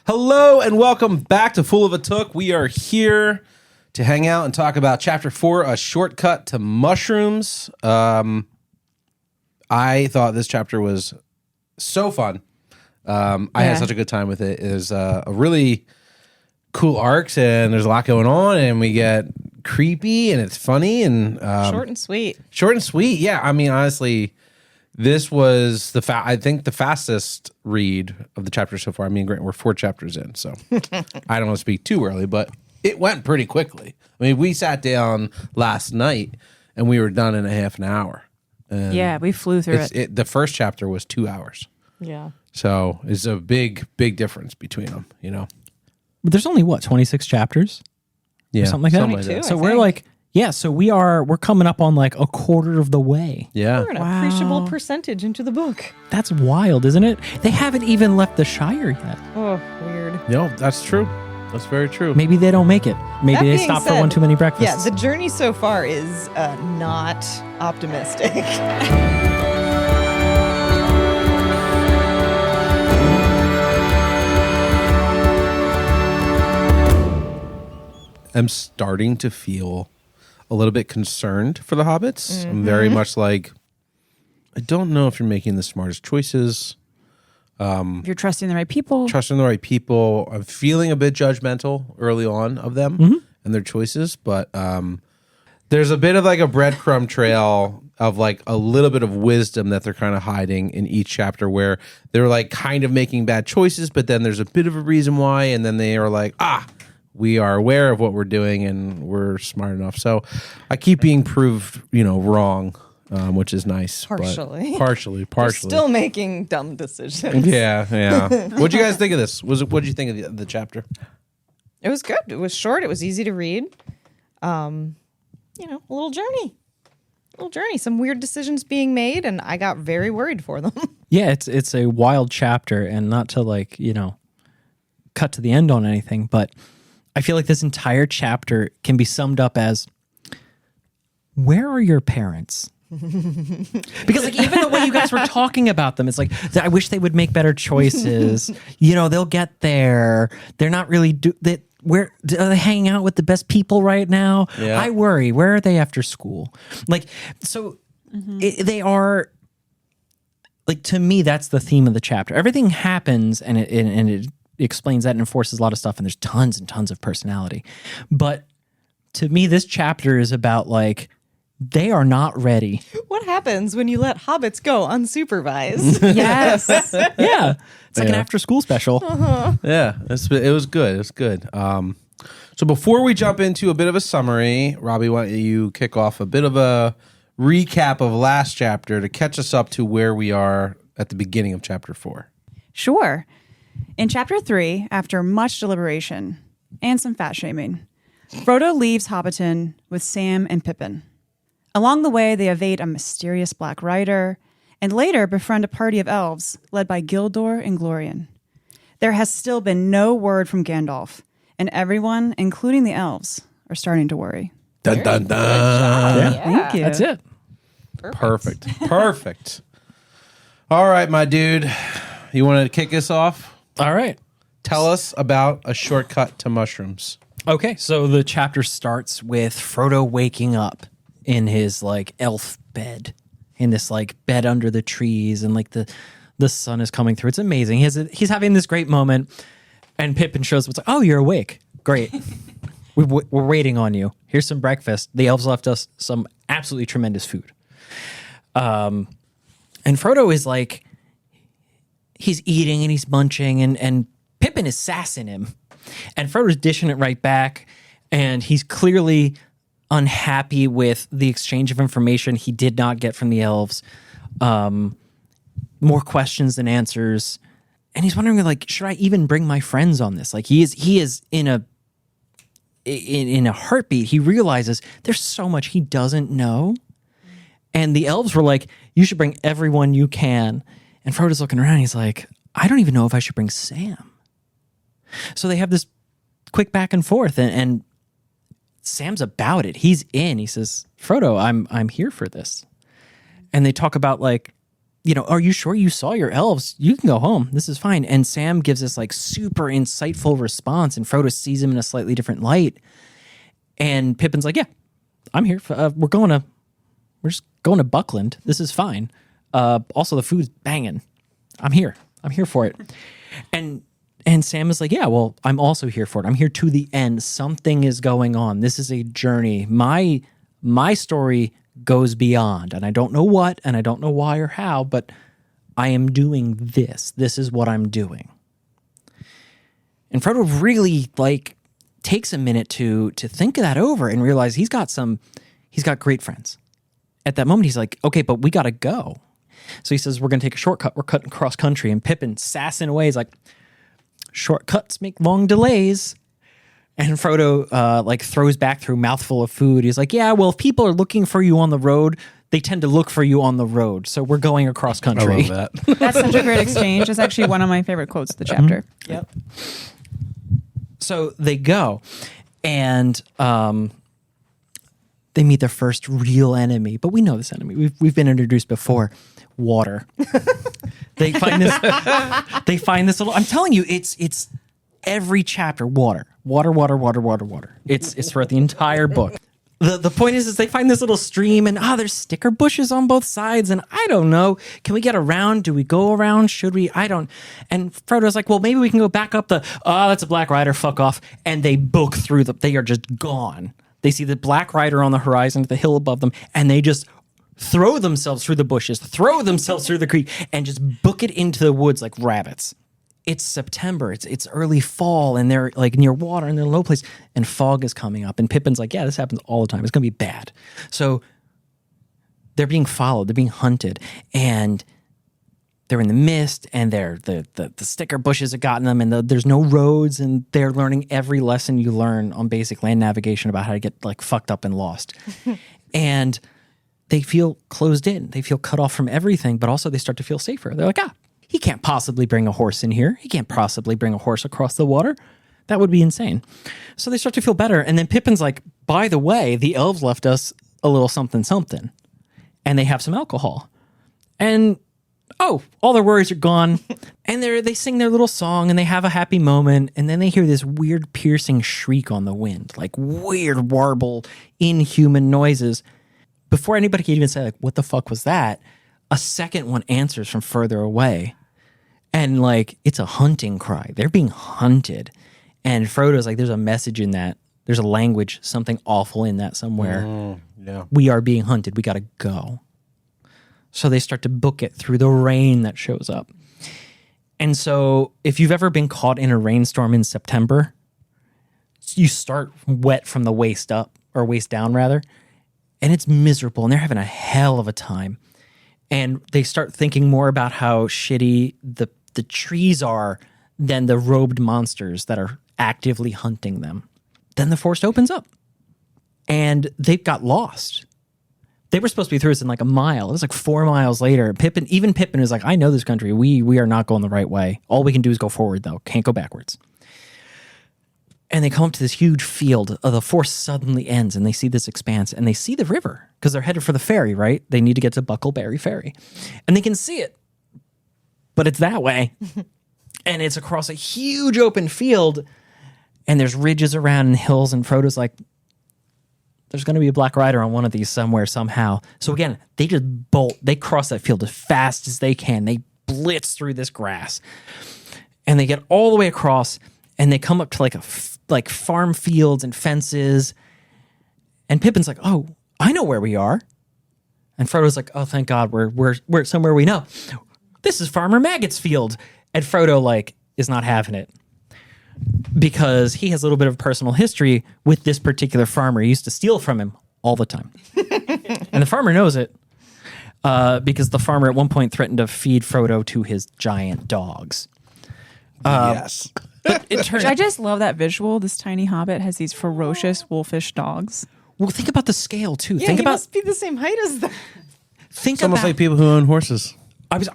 Hello and welcome back to Full of a Took. We are here to hang out and talk about Chapter 4, A Shortcut to Mushrooms. I thought this chapter was so fun. I had such a good time with it. It is a really cool arcs, and there's a lot going on, and we get creepy, and it's funny, and short and sweet. Short and sweet, yeah. I mean, honestly, this was I think the fastest read of the chapter so far. I mean, we're 4 chapters in, so I don't want to speak too early, but it went pretty quickly. I mean, we sat down last night, and we were done in a half an hour. And yeah, we flew through it. The first chapter was 2 hours. Yeah. So it's a big difference between them, you know? But there's only, 26 chapters? Yeah. Or something like that? 22, so we're coming up on like a quarter of the way. Yeah. We're an appreciable percentage into the book. That's wild, isn't it? They haven't even left the Shire yet. Oh, weird. No, that's true. That's very true. Maybe they don't make it. Maybe That they being stop for said, one too many breakfasts. Yeah, the journey so far is not optimistic. I'm starting to feel a little bit concerned for the Hobbits. I'm very much like, I don't know if you're making the smartest choices. If you're trusting the right people. Trusting the right people. I'm feeling a bit judgmental early on of them and their choices, but there's a bit of like a breadcrumb trail of like a little bit of wisdom that they're kind of hiding in each chapter, where they're like kind of making bad choices, but then there's a bit of a reason why, and then they are like, we are aware of what we're doing and we're smart enough. So I keep being proved, wrong, which is nice. Partially. Partially. We're still making dumb decisions. Yeah. What'd you guys think of this? What'd you think of the chapter? It was good. It was short. It was easy to read. A little journey. Some weird decisions being made, and I got very worried for them. Yeah, it's a wild chapter, and not to cut to the end on anything, but I feel like this entire chapter can be summed up as, where are your parents? Because even the way you guys were talking about them, it's like, I wish they would make better choices. They'll get there. They're not really where are they hanging out with the best people right now? Yeah. I worry. Where are they after school? They are, to me, that's the theme of the chapter. Everything happens and it explains that and enforces a lot of stuff, and there's tons and tons of personality. But to me, this chapter is about they are not ready. What happens when you let hobbits go unsupervised? Yes. Yeah. It's like an after-school special. Yeah, it was good. It was good. So before we jump into a bit of a summary, Robbie, why don't you kick off a bit of a recap of last chapter to catch us up to where we are at the beginning of chapter 4? Sure. In chapter 3, after much deliberation and some fat shaming, Frodo leaves Hobbiton with Sam and Pippin. Along the way, they evade a mysterious black rider and later befriend a party of elves led by Gildor and Glorian. There has still been no word from Gandalf, and everyone, including the elves, are starting to worry. Dun, dun, dun. Yeah. Thank you. That's it. Perfect. All right, my dude. You want to kick us off? All right. Tell us about A Shortcut to Mushrooms. Okay, so the chapter starts with Frodo waking up in his elf bed, in this bed under the trees, and the sun is coming through. It's amazing. He's having this great moment, and Pippin shows up. It's like, oh, you're awake. Great. We're waiting on you. Here's some breakfast. The elves left us some absolutely tremendous food. And Frodo is he's eating and he's munching, and Pippin is sassing him. And Frodo's dishing it right back, and he's clearly unhappy with the exchange of information he did not get from the elves. More questions than answers. And he's wondering, should I even bring my friends on this? He is in a heartbeat. He realizes there's so much he doesn't know. And the elves were like, you should bring everyone you can. And Frodo's looking around. He's like, I don't even know if I should bring Sam. So they have this quick back and forth, and Sam's about it. He's in. He says, Frodo, I'm here for this. And they talk about are you sure you saw your elves? You can go home. This is fine. And Sam gives this like super insightful response, and Frodo sees him in a slightly different light. And Pippin's like, yeah, I'm here. We're just going to Buckland. This is fine. Also, the food's banging. I'm here for it. And Sam is like, yeah, well, I'm also here for it. I'm here to the end. Something is going on. This is a journey. My story goes beyond, and I don't know what, and I don't know why or how, but I am doing this. This is what I'm doing. And Frodo really like takes a minute to think that over and realize he's got great friends. At that moment, he's like, okay, but we got to go. So he says, we're going to take a shortcut. We're cutting cross country. And Pippin, sassing away, is like, shortcuts make long delays. And Frodo like throws back through a mouthful of food. He's like, yeah, well, if people are looking for you on the road, they tend to look for you on the road. So we're going across country. I love that. That's such a great exchange. It's actually one of my favorite quotes of the chapter. Mm-hmm. Yep. So they go, and they meet their first real enemy. But we know this enemy. We've been introduced before. Water. They find this. They find this little. I'm telling you, it's every chapter. Water. It's throughout the entire book. The point is they find this little stream, and there's sticker bushes on both sides, and I don't know. Can we get around? Do we go around? Should we? I don't. And Frodo's like, well, maybe we can go back up that's a Black Rider. Fuck off. And they book through they are just gone. They see the Black Rider on the horizon, the hill above them, and they just throw themselves through the bushes, throw themselves through the creek, and just book it into the woods like rabbits. It's September. It's early fall, and they're like near water, and they're in a low place, and fog is coming up. And Pippin's like, yeah, this happens all the time. It's going to be bad. So they're being followed. They're being hunted, and they're in the mist, and the sticker bushes have gotten them, and there's no roads, and they're learning every lesson you learn on basic land navigation about how to get like fucked up and lost. And they feel closed in. They feel cut off from everything, but also they start to feel safer. They're like, he can't possibly bring a horse in here. He can't possibly bring a horse across the water. That would be insane. So they start to feel better. And then Pippin's like, by the way, the elves left us a little something. And they have some alcohol. And, all their worries are gone. And they sing their little song, and they have a happy moment. And then they hear this weird piercing shriek on the wind, like weird warble, inhuman noises. Before anybody can even say, like, what the fuck was that? A second one answers from further away. And, like, it's a hunting cry. They're being hunted. And Frodo's like, there's a message in that. There's a language, something awful in that somewhere. Yeah. We are being hunted. We got to go. So they start to book it through the rain that shows up. And so if you've ever been caught in a rainstorm in September, you start wet from the waist up, or waist down, rather. And it's miserable, and they're having a hell of a time. And they start thinking more about how shitty the trees are than the robed monsters that are actively hunting them. Then the forest opens up, and they've got lost. They were supposed to be through this in like a mile. It was like 4 miles later. Pippin was like, I know this country. We are not going the right way. All we can do is go forward, though. Can't go backwards. And they come up to this huge field. The forest suddenly ends, and they see this expanse, and they see the river because they're headed for the ferry, right? They need to get to Buckleberry Ferry. And they can see it, but it's that way. And it's across a huge open field, and there's ridges around and hills, and Frodo's like, there's going to be a Black Rider on one of these somewhere, somehow. So again, they just bolt. They cross that field as fast as they can. They blitz through this grass, and they get all the way across, and they come up to like farm fields and fences. And Pippin's like, oh, I know where we are. And Frodo's like, oh, thank God, we're somewhere we know. This is Farmer Maggot's field. And Frodo like is not having it because he has a little bit of personal history with this particular farmer. He used to steal from him all the time. And the farmer knows it because the farmer at one point threatened to feed Frodo to his giant dogs. Yes. I just love that visual. This tiny hobbit has these ferocious wolfish dogs. Well, think about the scale too. Yeah, Think he about must be the same height as them. It's almost like people who own horses.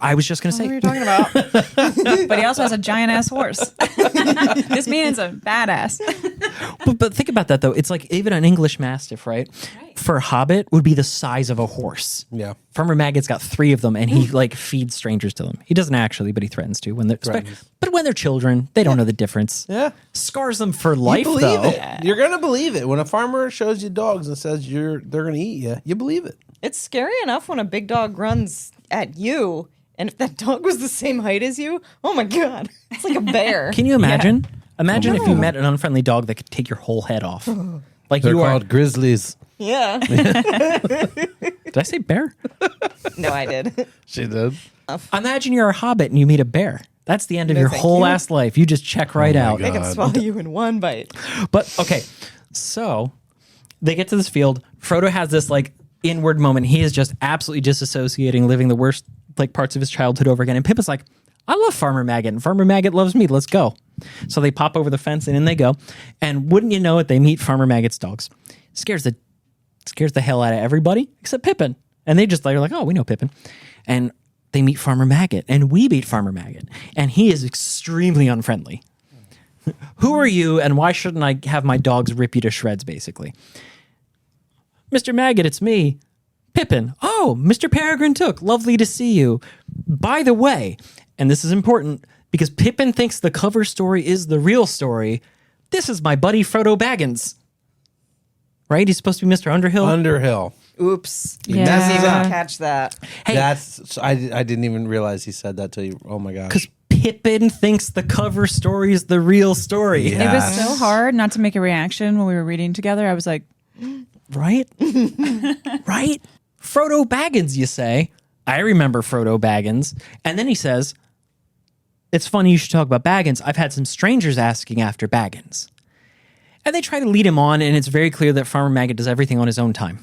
I was just gonna say. What are you talking about? But he also has a giant ass horse. This man is a badass. But think about that though. It's like even an English Mastiff, right? for Hobbit would be the size of a horse. Yeah. Farmer Maggot's got 3 of them, and he like feeds strangers to them. He doesn't actually, but he threatens to when they're. But when they're children, they don't know the difference. Yeah. Scars them for life, You believe though. it. You're gonna believe it when a farmer shows you dogs and says they're gonna eat you. You believe it. It's scary enough when a big dog runs at you, and if that dog was the same height as you, oh my god, it's like a bear. Can you imagine? Imagine if you met an unfriendly dog that could take your whole head off. Like They're you are. called grizzlies. Yeah. Did I say bear? No, I did. She did. Imagine you're a hobbit and you meet a bear. That's the end of your thank whole you. ass life. You just check right out. They can swallow you in one bite. But okay, so they get to this field. Frodo has this like inward moment. He is just absolutely disassociating, living the worst like parts of his childhood over again. And Pippin's like, I love Farmer Maggot, and Farmer Maggot loves me. Let's go. So they pop over the fence and in they go. And wouldn't you know it, they meet Farmer Maggot's dogs. Scares the hell out of everybody except Pippin. And they're like, oh, we know Pippin. And they meet Farmer Maggot, and we meet Farmer Maggot. And he is extremely unfriendly. Who are you, and why shouldn't I have my dogs rip you to shreds, basically? Mr. Maggot, it's me. Pippin. Oh, Mr. Peregrine Took. Lovely to see you. By the way, and this is important, because Pippin thinks the cover story is the real story, this is my buddy Frodo Baggins. Right? He's supposed to be Mr. Underhill. Underhill. Oops. Yeah. Doesn't even catch that. Hey, I didn't even realize he said that till you. Oh my gosh. because Pippin thinks the cover story is the real story. Yeah. It was so hard not to make a reaction when we were reading together. I was like, Right? Right? Frodo Baggins, you say. I remember Frodo Baggins. And then he says, it's funny you should talk about Baggins. I've had some strangers asking after Baggins. And they try to lead him on, and it's very clear that Farmer Maggot does everything on his own time.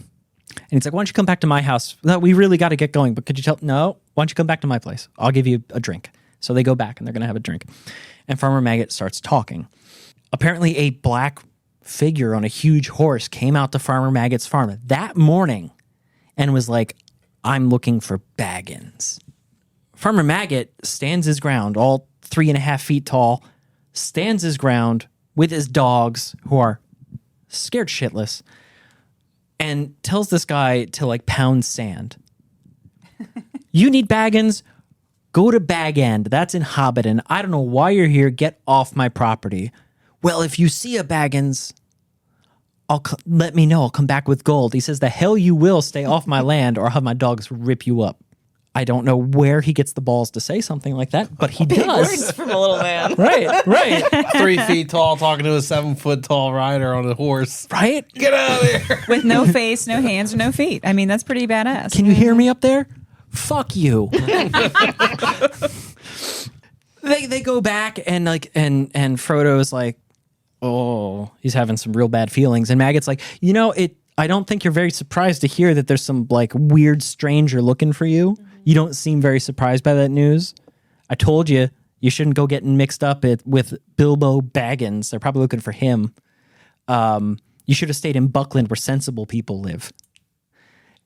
And he's like, why don't you come back to my house? No, we really got to get going, but could you tell? No, why don't you come back to my place? I'll give you a drink. So they go back, and they're going to have a drink. And Farmer Maggot starts talking. Apparently, a black figure on a huge horse came out to Farmer Maggot's farm that morning and was like, I'm looking for Baggins. Farmer Maggot stands his ground, all 3.5 feet tall, stands his ground with his dogs, who are scared shitless, and tells this guy to like pound sand. You need Baggins? Go to Bag End. That's in Hobbiton. I don't know why you're here. Get off my property. Well, if you see a Baggins, let me know. I'll come back with gold. He says, the hell you will. Stay off my land or I'll have my dogs rip you up. I don't know where he gets the balls to say something like that, but he does. Words from a little man. Right. 3 feet tall, talking to a 7 foot tall rider on a horse. Right? Get out of here. with no face, no hands, or no feet. I mean, that's pretty badass. Can you hear me up there? Fuck you. They go back and Frodo is like, oh, he's having some real bad feelings. And Maggot's like, I don't think you're very surprised to hear that there's some like weird stranger looking for you. Mm-hmm. You don't seem very surprised by that news. I told you shouldn't go getting mixed up with Bilbo Baggins. They're probably looking for him. You should have stayed in Buckland where sensible people live.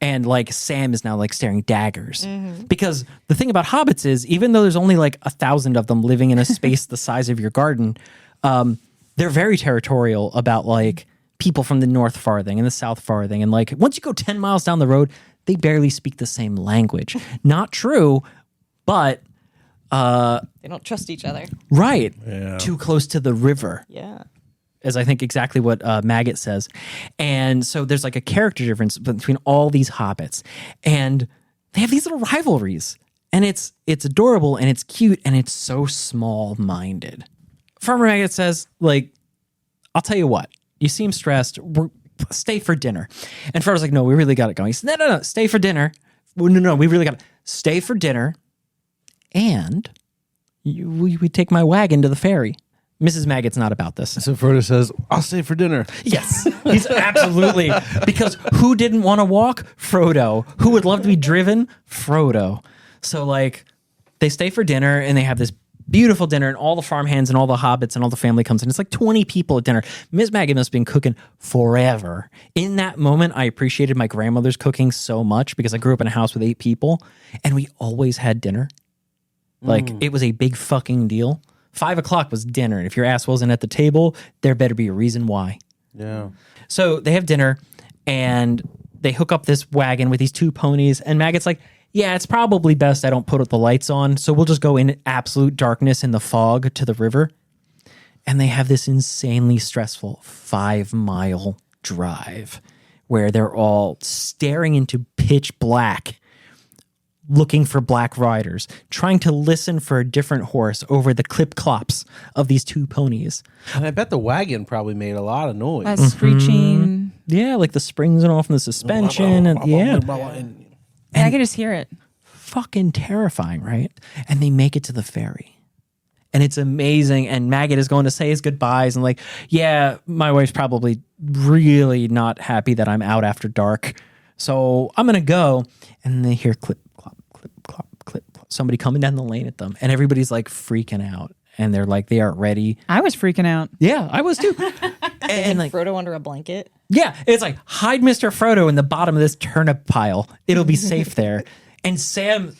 And like Sam is now like staring daggers. Mm-hmm. Because the thing about hobbits is, even though there's only like 1,000 of them living in a space the size of your garden, they're very territorial about like people from the North Farthing and the South Farthing. And like once you go 10 miles down the road, they barely speak the same language. Not true, but They don't trust each other. right. Yeah. Too close to the river. Yeah. Is I think exactly what Maggot says. And so there's like a character difference between all these hobbits. And they have these little rivalries. And it's adorable and it's cute and it's so small-minded. Farmer Maggot says, like, I'll tell you what. You seem stressed. Stay for dinner. And Frodo's like, no, we really got it going. He said, no, stay for dinner. Well, no, we really got it. Stay for dinner. And we take my wagon to the ferry. Mrs. Maggot's not about this. So Frodo says, I'll stay for dinner. Yes, he's absolutely. Because who didn't want to walk? Frodo. Who would love to be driven? Frodo. So like they stay for dinner and they have this beautiful dinner and all the farmhands and all the hobbits and all the family comes in. It's like 20 people at dinner. Miss Maggot must have been cooking forever. In that moment, I appreciated my grandmother's cooking so much because I grew up in a house with 8 people and we always had dinner. Like it was a big fucking deal. 5 o'clock was dinner. And if your ass wasn't at the table, there better be a reason why. Yeah. So they have dinner and they hook up this wagon with these 2 ponies, and Maggot's like, yeah, it's probably best I don't put the lights on, so we'll just go in absolute darkness in the fog to the river. And they have this insanely stressful 5-mile drive where they're all staring into pitch black, looking for black riders, trying to listen for a different horse over the clip-clops of these 2 ponies. And I bet the wagon probably made a lot of noise. Screeching. Yeah, like the springs and off in the suspension. And yeah, I can just hear it. fucking terrifying, right? And they make it to the ferry. And it's amazing. And Maggot is going to say his goodbyes and like, yeah, my wife's probably really not happy that I'm out after dark. So I'm going to go. And they hear clip, clop, clip, clop, clip, clop. Somebody coming down the lane at them. And everybody's like freaking out. And they're like, they are ready. I was freaking out. Yeah, I was too. And like Frodo under a blanket. Yeah, it's like, hide Mr. Frodo in the bottom of this turnip pile. It'll be safe there. And Sam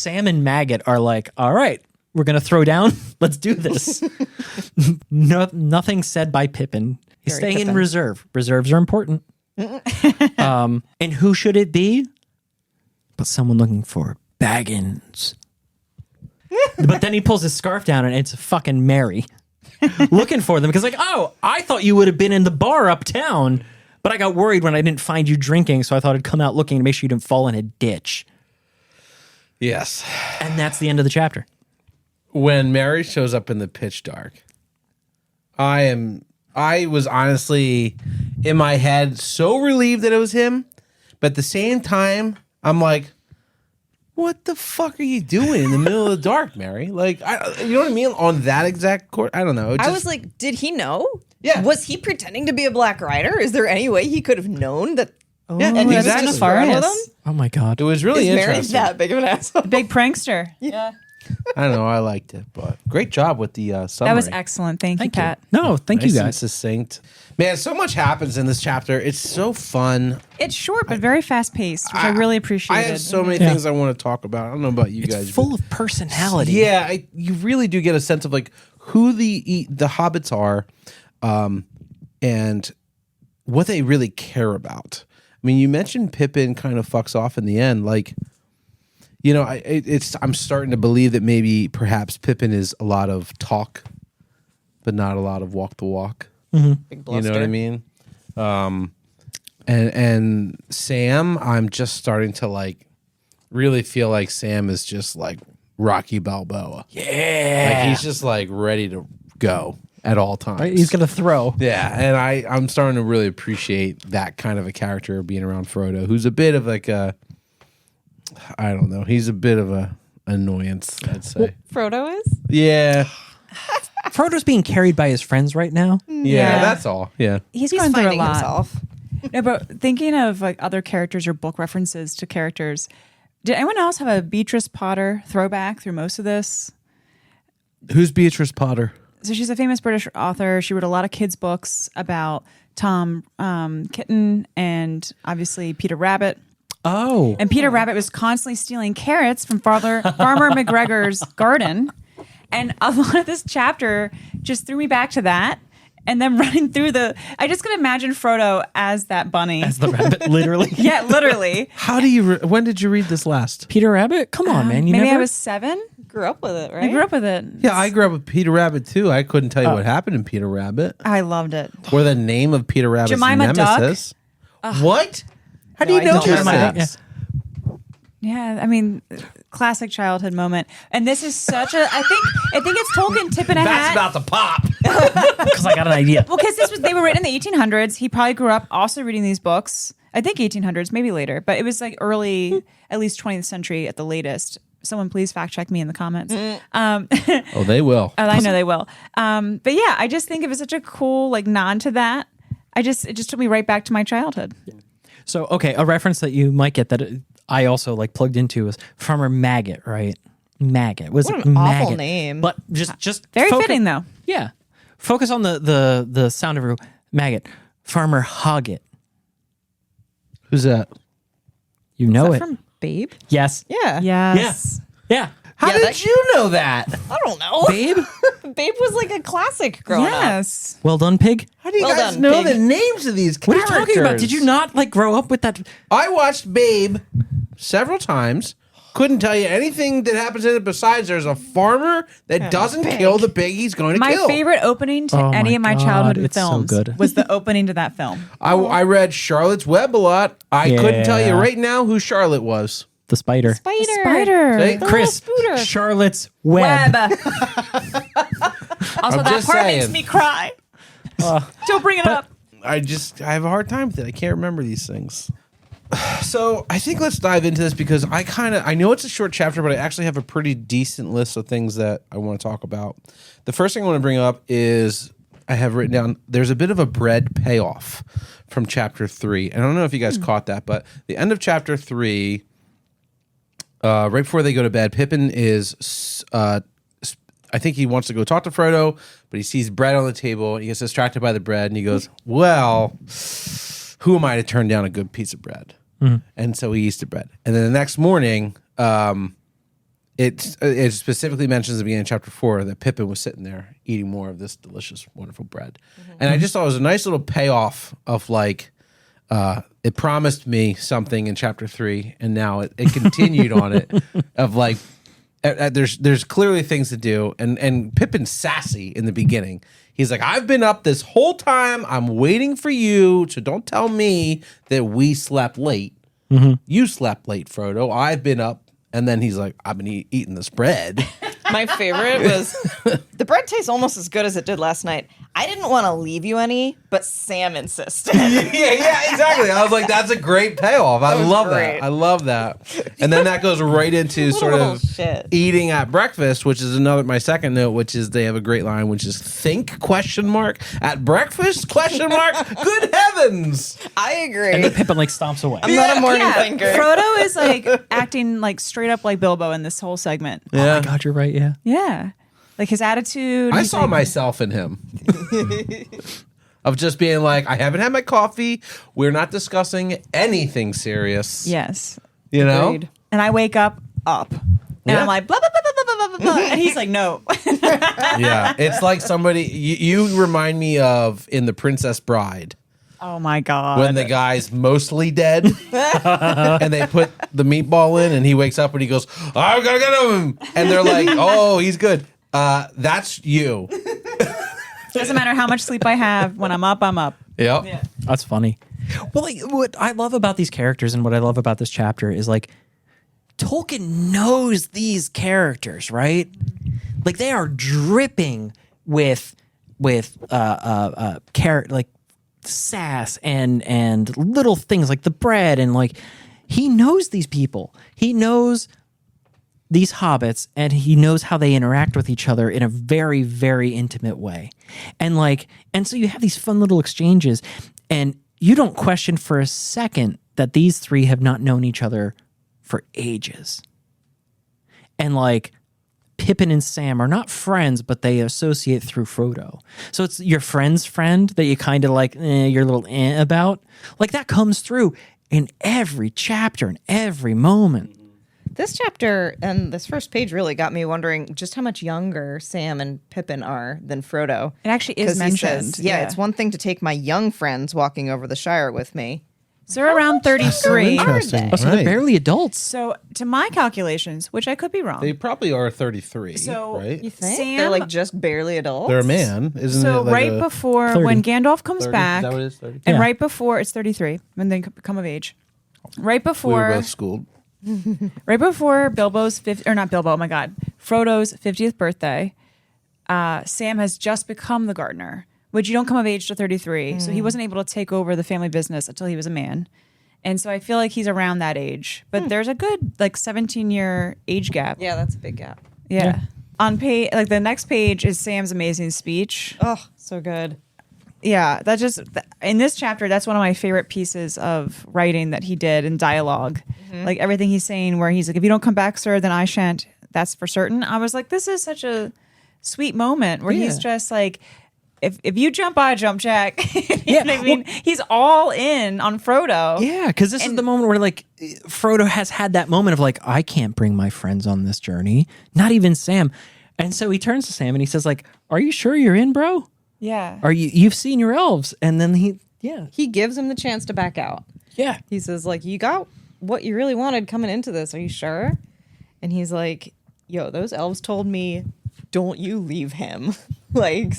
and Maggot are like, all right, we're going to throw down. Let's do this. Nothing said by Pippin. He's staying in reserve. Reserves are important. And who should it be? But someone looking for Baggins. But then he pulls his scarf down and it's fucking Mary looking for them because like, oh, I thought you would have been in the bar uptown, but I got worried when I didn't find you drinking, so I thought I'd come out looking to make sure you didn't fall in a ditch. Yes. And that's the end of the chapter. When Mary shows up in the pitch dark, I was honestly in my head so relieved that it was him, but at the same time, I'm like, what the fuck are you doing in the middle of the dark, Mary? Like, you know what I mean? On that exact court, I don't know. I was like, did he know? Yeah. Was he pretending to be a Black Rider? Is there any way he could have known that? Yeah, and he was exactly. just screwing with him? Oh my God. It was really Is Mary interesting. that big of an asshole? Big prankster. Yeah. I don't know. I liked it, but great job with the summary. That was excellent. Thank you, Pat. No, thank Nice you and guys. succinct. Man, so much happens in this chapter. It's so fun. It's short but very fast paced, which I really appreciated. I have so many things I want to talk about. I don't know about you guys. It's full of personality. Yeah, you really do get a sense of like who the hobbits are, and what they really care about. I mean, you mentioned Pippin kind of fucks off in the end, like. You know, I'm starting to believe that maybe perhaps Pippin is a lot of talk, but not a lot of walk the walk. Big You bluster. know what I mean? And Sam, I'm just starting to like really feel like Sam is just like Rocky Balboa. Yeah. Like he's just like ready to go at all times. He's going to throw. Yeah, and I'm starting to really appreciate that kind of a character being around Frodo, who's a bit of like a, I don't know, he's a bit of a annoyance, I'd say. Frodo is? Yeah. Frodo's being carried by his friends right now. Yeah, that's all. Yeah. He's He's going through a finding lot. himself. No, but thinking of like other characters or book references to characters, did anyone else have a Beatrice Potter throwback through most of this? Who's Beatrice Potter? So she's a famous British author. She wrote a lot of kids' books about Tom Kitten and obviously Peter Rabbit. Oh. And Peter Rabbit was constantly stealing carrots from Farmer McGregor's garden. And a lot of this chapter just threw me back to that. And then running through I just could imagine Frodo as that bunny. As the rabbit, literally. Yeah, literally. How do you, when did you read this last? Peter Rabbit? Come on, man. You Maybe never... I was 7. Grew up with it, right? I grew up with it. Yeah, I grew up with Peter Rabbit too. I couldn't tell you what happened in Peter Rabbit. I loved it. Or the name of Peter Rabbit's Jemima Duck? nemesis. What? How do No, you I know don't that? remember. Yeah, I mean, classic childhood moment. And this is such a. I think it's Tolkien tipping a That's hat. about to pop. Because I got an idea. Well, because they were written in the 1800s. He probably grew up also reading these books. I think 1800s, maybe later, but it was like early, at least 20th century at the latest. Someone please fact check me in the comments. Oh, they will. I know they will. But yeah, I just think it was such a cool like nod to that. It just took me right back to my childhood. So, okay, a reference that you might get that I also like plugged into was Farmer Maggot, right? Maggot. Was What it an Maggot? awful name. But just Very focus- fitting though. Yeah. Focus on the sound of Maggot. Farmer Hoggett. Who's that? You know Is it. that from Babe? Yes. Yeah. Yes. Yeah. How Yeah, did that- you know that? I don't know. Babe? Babe was like a classic growing up. Yes. Well done, pig. How do you Well guys done, know pig. the names of these What are you characters? talking about? Did you not like grow up with that? I watched Babe several times. Couldn't tell you anything that happens in it besides there's a farmer that doesn't kill the pig he's going to My kill. favorite opening to Oh any my of my God, childhood it's so films good. was the opening to that film. I read Charlotte's Web a lot. I couldn't tell you Yeah. right now who Charlotte was. The spider. Spider. Spider. See? The Chris, little spooter. Charlotte's Web. Web. Also, I'm that just part saying. makes me cry. Don't bring it up. I have a hard time with it. I can't remember these things. So I think let's dive into this because I know it's a short chapter, but I actually have a pretty decent list of things that I want to talk about. The first thing I want to bring up is I have written down, there's a bit of a bread payoff from chapter 3. And I don't know if you guys caught that, but the end of chapter 3, right before they go to bed, Pippin is, I think he wants to go talk to Frodo, but he sees bread on the table. He gets distracted by the bread and he goes, well, who am I to turn down a good piece of bread? And so he eats the bread. And then the next morning, it specifically mentions at the beginning of chapter 4 that Pippin was sitting there eating more of this delicious, wonderful bread. And I just thought it was a nice little payoff of like, it promised me something in chapter 3, and now it continued on it of like, there's clearly things to do, and Pippin's sassy in the beginning. He's like, I've been up this whole time. I'm waiting for you, so don't tell me that we slept late. You slept late, Frodo. I've been up. And then he's like, I've been eating this bread. My favorite was the bread tastes almost as good as it did last night. I didn't want to leave you any, but Sam insisted. yeah, exactly. I was like, that's a great payoff. I was love great. that. I love that. And then that goes right into sort Little of shit. eating at breakfast, which is my second note, which is they have a great line, which is think ? At breakfast ? Good heavens. I agree. And then Pippin like stomps away. I'm not a morning thinker. Frodo is like acting like straight up like Bilbo in this whole segment. Oh my God, you're right. Yeah. Yeah. Like his attitude. I he's saw like- myself in him. Of just being like, I haven't had my coffee. We're not discussing anything serious. Yes. You know? Agreed. And I wake up. And Yeah. I'm like, blah, blah, blah, blah, blah, blah, blah, blah. And he's like, no. Yeah. It's like somebody, you remind me of in The Princess Bride. Oh my God. When the guy's mostly dead and they put the meatball in and he wakes up and he goes, I've got to get him. And they're like, oh, he's good. That's you. Doesn't matter how much sleep I have. When I'm up, I'm up. Yep. Yeah. That's funny. Well, like, what I love about these characters and what I love about this chapter is like Tolkien knows these characters, right? Like they are dripping with like sass and little things like the bread, and like he knows these people. He knows these hobbits, and he knows how they interact with each other in a very, very intimate way. And so you have these fun little exchanges, and you don't question for a second that these three have not known each other for ages. And like Pippin and Sam are not friends, but they associate through Frodo. So it's your friend's friend that you kind of like, you're a little about. Like that comes through in every chapter and every moment. This chapter and this first page really got me wondering just how much younger Sam and Pippin are than Frodo. It actually is 'Cause he mentioned. says, it's one thing to take my young friends walking over the Shire with me. So they're around 33. Interesting. Oh, so they're Right. barely adults. So to my calculations, which I could be wrong. They probably are 33, So right? You think? Sam- They're like just barely adults? They're a man, isn't it? So Like right a before 30. when Gandalf comes 30? back, Is that what it is? 30? and Yeah. right before it's 33 when they come of age. Right We were before, both schooled. right before Bilbo's Frodo's 50th birthday, Sam has just become the gardener, which you don't come of age to 33. So he wasn't able to take over the family business until he was a man. And so I feel like he's around that age. But there's a good 17-year age gap. Yeah, that's a big gap. Yeah. On page, the next page is Sam's amazing speech. Oh, so good. Yeah, in this chapter, that's one of my favorite pieces of writing that he did in dialogue. Like everything he's saying, where he's like, "If you don't come back, sir, then I shan't. That's for certain." I was like, this is such a sweet moment where he's just like, if you jump, I jump, Jack. You know what I mean? He's all in on Frodo. Yeah, because this is the moment where like Frodo has had that moment of like, I can't bring my friends on this journey, not even Sam. And so he turns to Sam and he says like, are you sure you're in, bro? Yeah. Are you've seen your elves? And then he gives him the chance to back out. Yeah. He says, like, you got what you really wanted coming into this. Are you sure? And he's like, yo, those elves told me, don't you leave him. Like,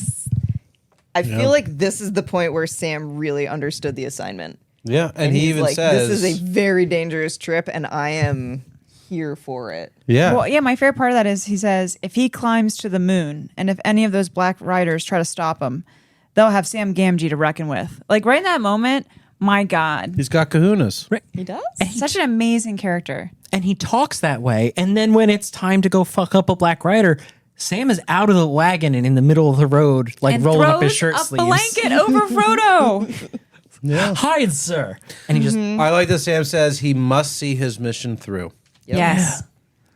I feel like this is the point where Sam really understood the assignment. Yeah, and he he's even like, says, this is a very dangerous trip, and I am here for it. yeah. Well, yeah, my favorite part of that is he says, if he climbs to the moon and if any of those black riders try to stop him, they'll have Sam Gamgee to reckon with. Like right in that moment, my God. He's got kahunas. Right. He does? Such an amazing character. And he talks that way. And then when it's time to go fuck up a Black Rider, Sam is out of the wagon and in the middle of the road, like And rolling up his throws shirt a sleeves. blanket over Frodo. Yeah. Hide, sir. And he just, I like that Sam says he must see his mission through. Yep. Yes.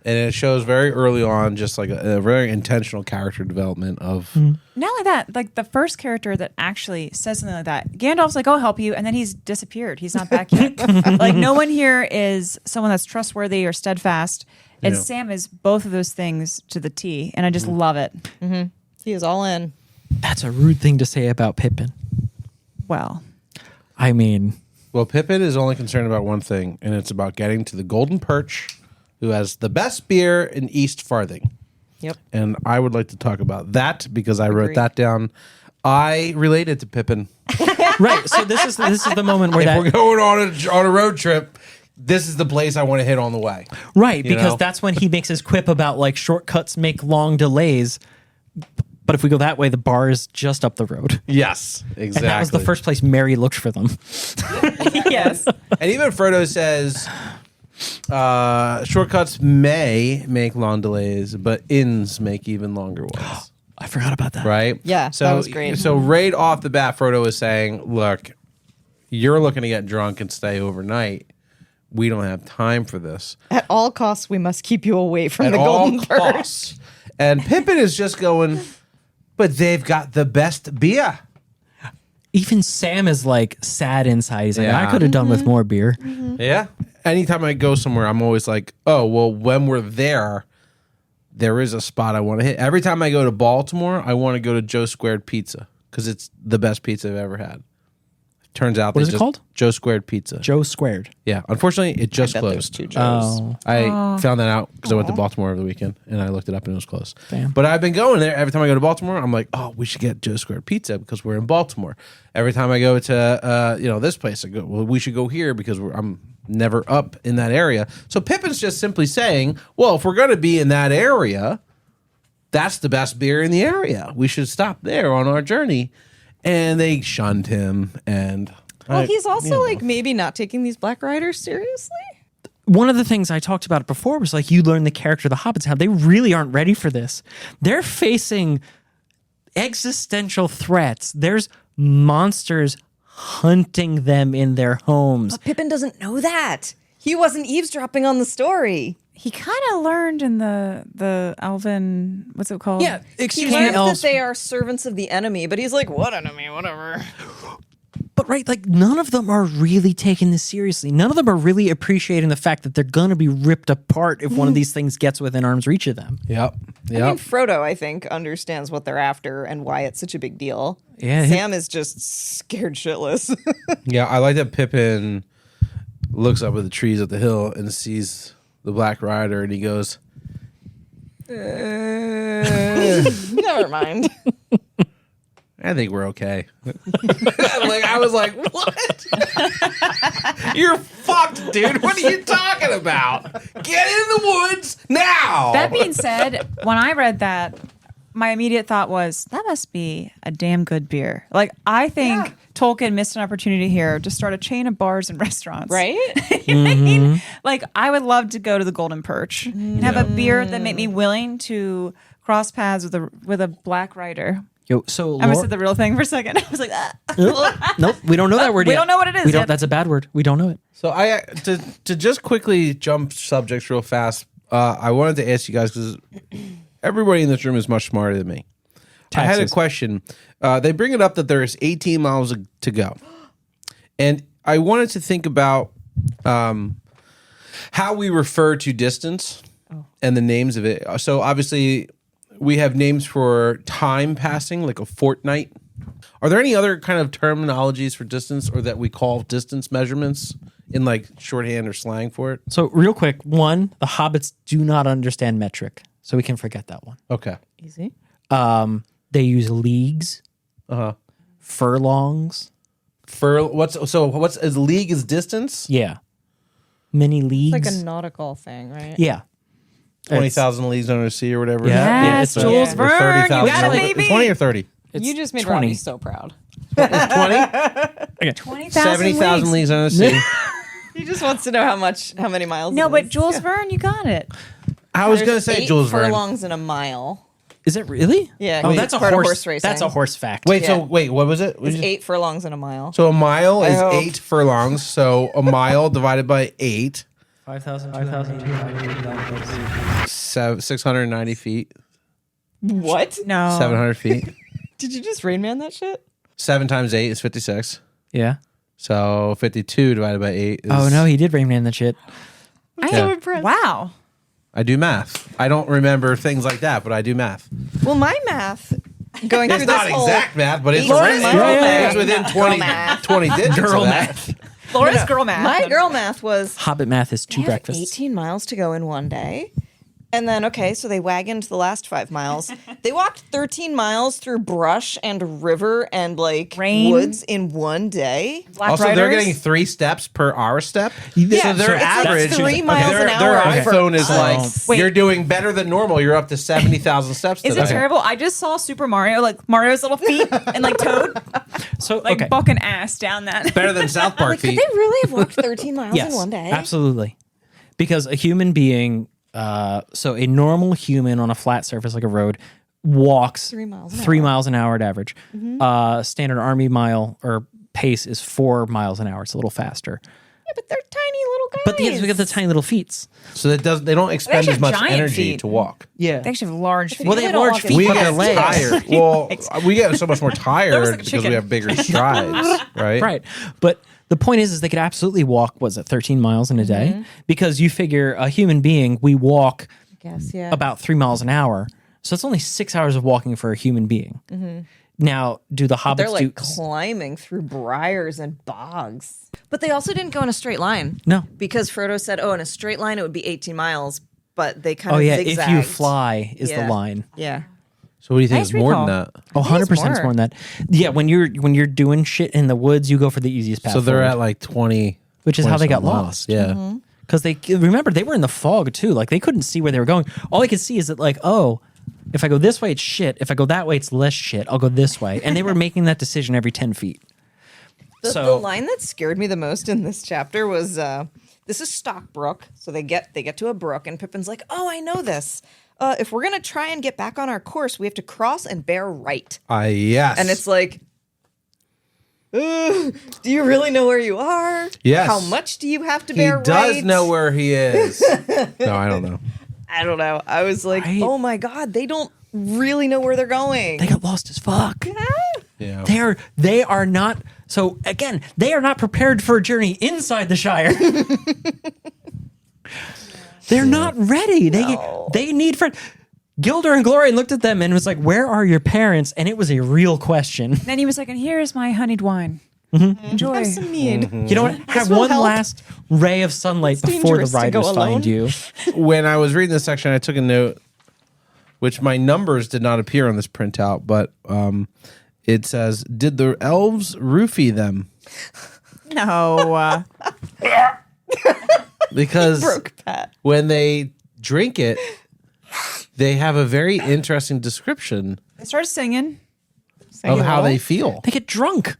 And it shows very early on just like a very intentional character development of... Not only that, like the first character that actually says something like that, Gandalf's like, I'll help you. And then he's disappeared. He's not back yet. Like no one here is someone that's trustworthy or steadfast. And Yeah. Sam is both of those things to the T. And I just love it. He is all in. that's a rude thing to say about Pippin. Well, I mean, Well, Pippin is only concerned about one thing, and it's about getting to the Golden Perch, who has the best beer in East Farthing. Yep. And I would like to talk about that because I wrote Agreed. that down. I related to Pippin. right. So this is the moment where If we're going on a road trip, this is the place I want to hit on the way. right, you because know? that's when he makes his quip about like shortcuts make long delays. But if we go that way, the bar is just up the road. Yes, exactly. And that was the first place Mary looked for them. yes. And even Frodo says, shortcuts may make long delays, but inns make even longer ones. I forgot about that. Right? Yeah, so, that was great. So right off the bat, Frodo is saying, look, you're looking to get drunk and stay overnight. We don't have time for this. At all costs, we must keep you away from At the all Golden Perch. costs. And Pippin is just going, but they've got the best beer. Even Sam is like sad inside. He's like, Yeah. I could have done with more beer. Yeah. Anytime I go somewhere, I'm always like, oh, well, when we're there is a spot I want to hit. Every time I go to Baltimore, I want to go to Joe Squared Pizza because it's the best pizza I've ever had. Turns out What is it called? Joe Squared Pizza. Joe squared. Yeah. Unfortunately, it just Bet there's closed. 2 Joes. Oh, I found that out because I went to Baltimore over the weekend and I looked it up and it was close. Damn. But I've been going there every time I go to Baltimore. I'm like, oh, we should get Joe Square Pizza because we're in Baltimore. Every time I go to this place, I go, well, we should go here because I'm never up in that area. So Pippin's just simply saying, well, if we're going to be in that area, that's the best beer in the area. We should stop there on our journey. And they shunned him and. Well, he's also like maybe not taking these Black Riders seriously. one of the things I talked about before was like you learn the character of the Hobbits, how they really aren't ready for this. They're facing existential threats. There's monsters hunting them in their homes. But Pippin doesn't know that. He wasn't eavesdropping on the story. He kind of learned in the elven, what's it called? Yeah, He excuse me, learns elves. that they are servants of the enemy, but he's like, what enemy? Whatever. But right, like none of them are really taking this seriously. None of them are really appreciating the fact that they're going to be ripped apart if one of these things gets within arm's reach of them. Yep. I mean, Frodo, I think, understands what they're after and why it's such a big deal. Yeah, Sam is just scared shitless. Yeah, I like that Pippin looks up at the trees at the hill and sees the Black Rider, and he goes, Never mind. I think we're okay. Like, I was like, what? You're fucked, dude. What are you talking about? Get in the woods now. That being said, when I read that, my immediate thought was, that must be a damn good beer. Like, I think Tolkien missed an opportunity here to start a chain of bars and restaurants. Right? You know what I mean? Like, I would love to go to the Golden Perch and have a beer that made me willing to cross paths with a Black Rider. Yo, so I said the real thing for a second. I was like, nope, we don't know that word We yet. don't know what it is We don't. yet. That's a bad word. We don't know it. So I to just quickly jump subjects real fast. I wanted to ask you guys because everybody in this room is much smarter than me. I had a Taxes. question. They bring it up that there is 18 miles to go. And I wanted to think about how we refer to distance and the names of it. So obviously we have names for time passing, like a fortnight. Are there any other kind of terminologies for distance or that we call distance measurements in like shorthand or slang for it? So real quick, one, the hobbits do not understand metric, so we can forget that one. Okay. Easy. They use leagues, Uh-huh. furlongs. What's as league is distance? Yeah. Many leagues. It's like a nautical thing, right? yeah. 20,000 leagues under the sea or whatever. Yeah. Yes, it's Jules Yeah. Or Verne, 30,000. you got it, baby. 20 or 30? You just made 20. Robbie so proud. 20? 20,000 70,000 leagues under the sea. He just wants to know how many miles. No, it but is. Jules Verne, you got it. I was There's going to say 8 Jules Verne. furlongs in a mile. Is it really? Yeah, Oh, wait, that's it's a part of horse. horse racing. That's a horse fact. Wait, Yeah. what was it? It's 8 furlongs in a mile. So a mile I is hope. 8 furlongs. So a mile divided by 8, 690 feet, What? No. 700 feet. Did you just Rain Man that shit? 7 times 8 is 56. Yeah. So 52 divided by 8 is... Oh no, he did Rain Man that shit. I'm Yeah. so impressed. Wow. I do math. I don't remember things like that, but I do math. Well, my math going It's through not this whole exact math, but it's, Laura's it's, girl it's math. within Girl 20, math. 20 digits Girl of that. Laura's girl math. my girl math was Hobbit math is 2 they have breakfasts. 18 miles to go in one day. And then, okay, so they wagoned the last 5 miles. They walked 13 miles through brush and river and like Rain. woods in one day. Black Also, they're Riders. getting 3 steps per hour step. Yeah, so their it's like average, 3 miles their, an hour their for iPhone is us. like, Wait. you're doing better than normal. You're up to 70,000 steps Is today. it terrible? I just saw Super Mario, like Mario's little feet and like Toad, So like okay. bucking ass down that. Better than South Park Like, could feet. they really have walked 13 miles Yes, in one day? absolutely. Because a human being, so a normal human on a flat surface like a road walks 3 miles an 3 hour. miles an hour at average. Standard army mile or pace is 4 miles an hour. It's a little faster. Yeah, but they're tiny little guys. But we got the tiny little feet. So that they don't expend actually as much have giant energy feet. to walk. Yeah. They actually have large feet. Well, they have don't large walk as feet, We but get their legs. tired. Well, we get so much more tired like a because chicken. we have bigger strides, right? Right. But the point is they could absolutely walk, 13 miles in a day? Because you figure a human being, we walk Yes, yeah. about 3 miles an hour. So it's only 6 hours of walking for a human being. Now, do the hobbits They're like do... climbing through briars and bogs. But they also didn't go in a straight line. No. Because Frodo said, in a straight line it would be 18 miles, but they kind Oh, of yeah. zigzagged. If you fly is Yeah. the line. Yeah. So what do you think Nice is more recall. than that? Oh, 100% more. more than that. Yeah, when you're doing shit in the woods, you go for the easiest path So they're forward, at like 20. which is how they got 20 miles. lost. Yeah. Because they were in the fog too. Like they couldn't see where they were going. All they could see is that like, oh, if I go this way, it's shit. If I go that way, it's less shit. I'll go this way. And they were making that decision every 10 feet. The So- line that scared me the most in this chapter was this is Stockbrook. So they get to a brook and Pippin's like, oh, I know this. If we're going to try and get back on our course, we have to cross and bear right. Yes. And it's like, do you really know where you are? Yes. How much do you have to he bear does right? know where he is. No, I don't know. I don't know. I was like, Right? oh my God, they don't really know where they're going. They got lost as fuck. Yeah. They are not. So again, they are not prepared for a journey inside the Shire. They're not ready. They need for. Gilder and Glorian looked at them and was like, "Where are your parents?" And it was a real question. Then he was like, and here's my honeyed wine. Enjoy. Have some mead. You know what? Have will one help. last ray of sunlight It's before the dangerous to go riders find alone. you. When I was reading this section, I took a note, which my numbers did not appear on this printout, but it says, "Did the elves roofie them?" No. Because Broke Pat. when they drink it, they have a very interesting description They started singing. of how they feel. They get drunk.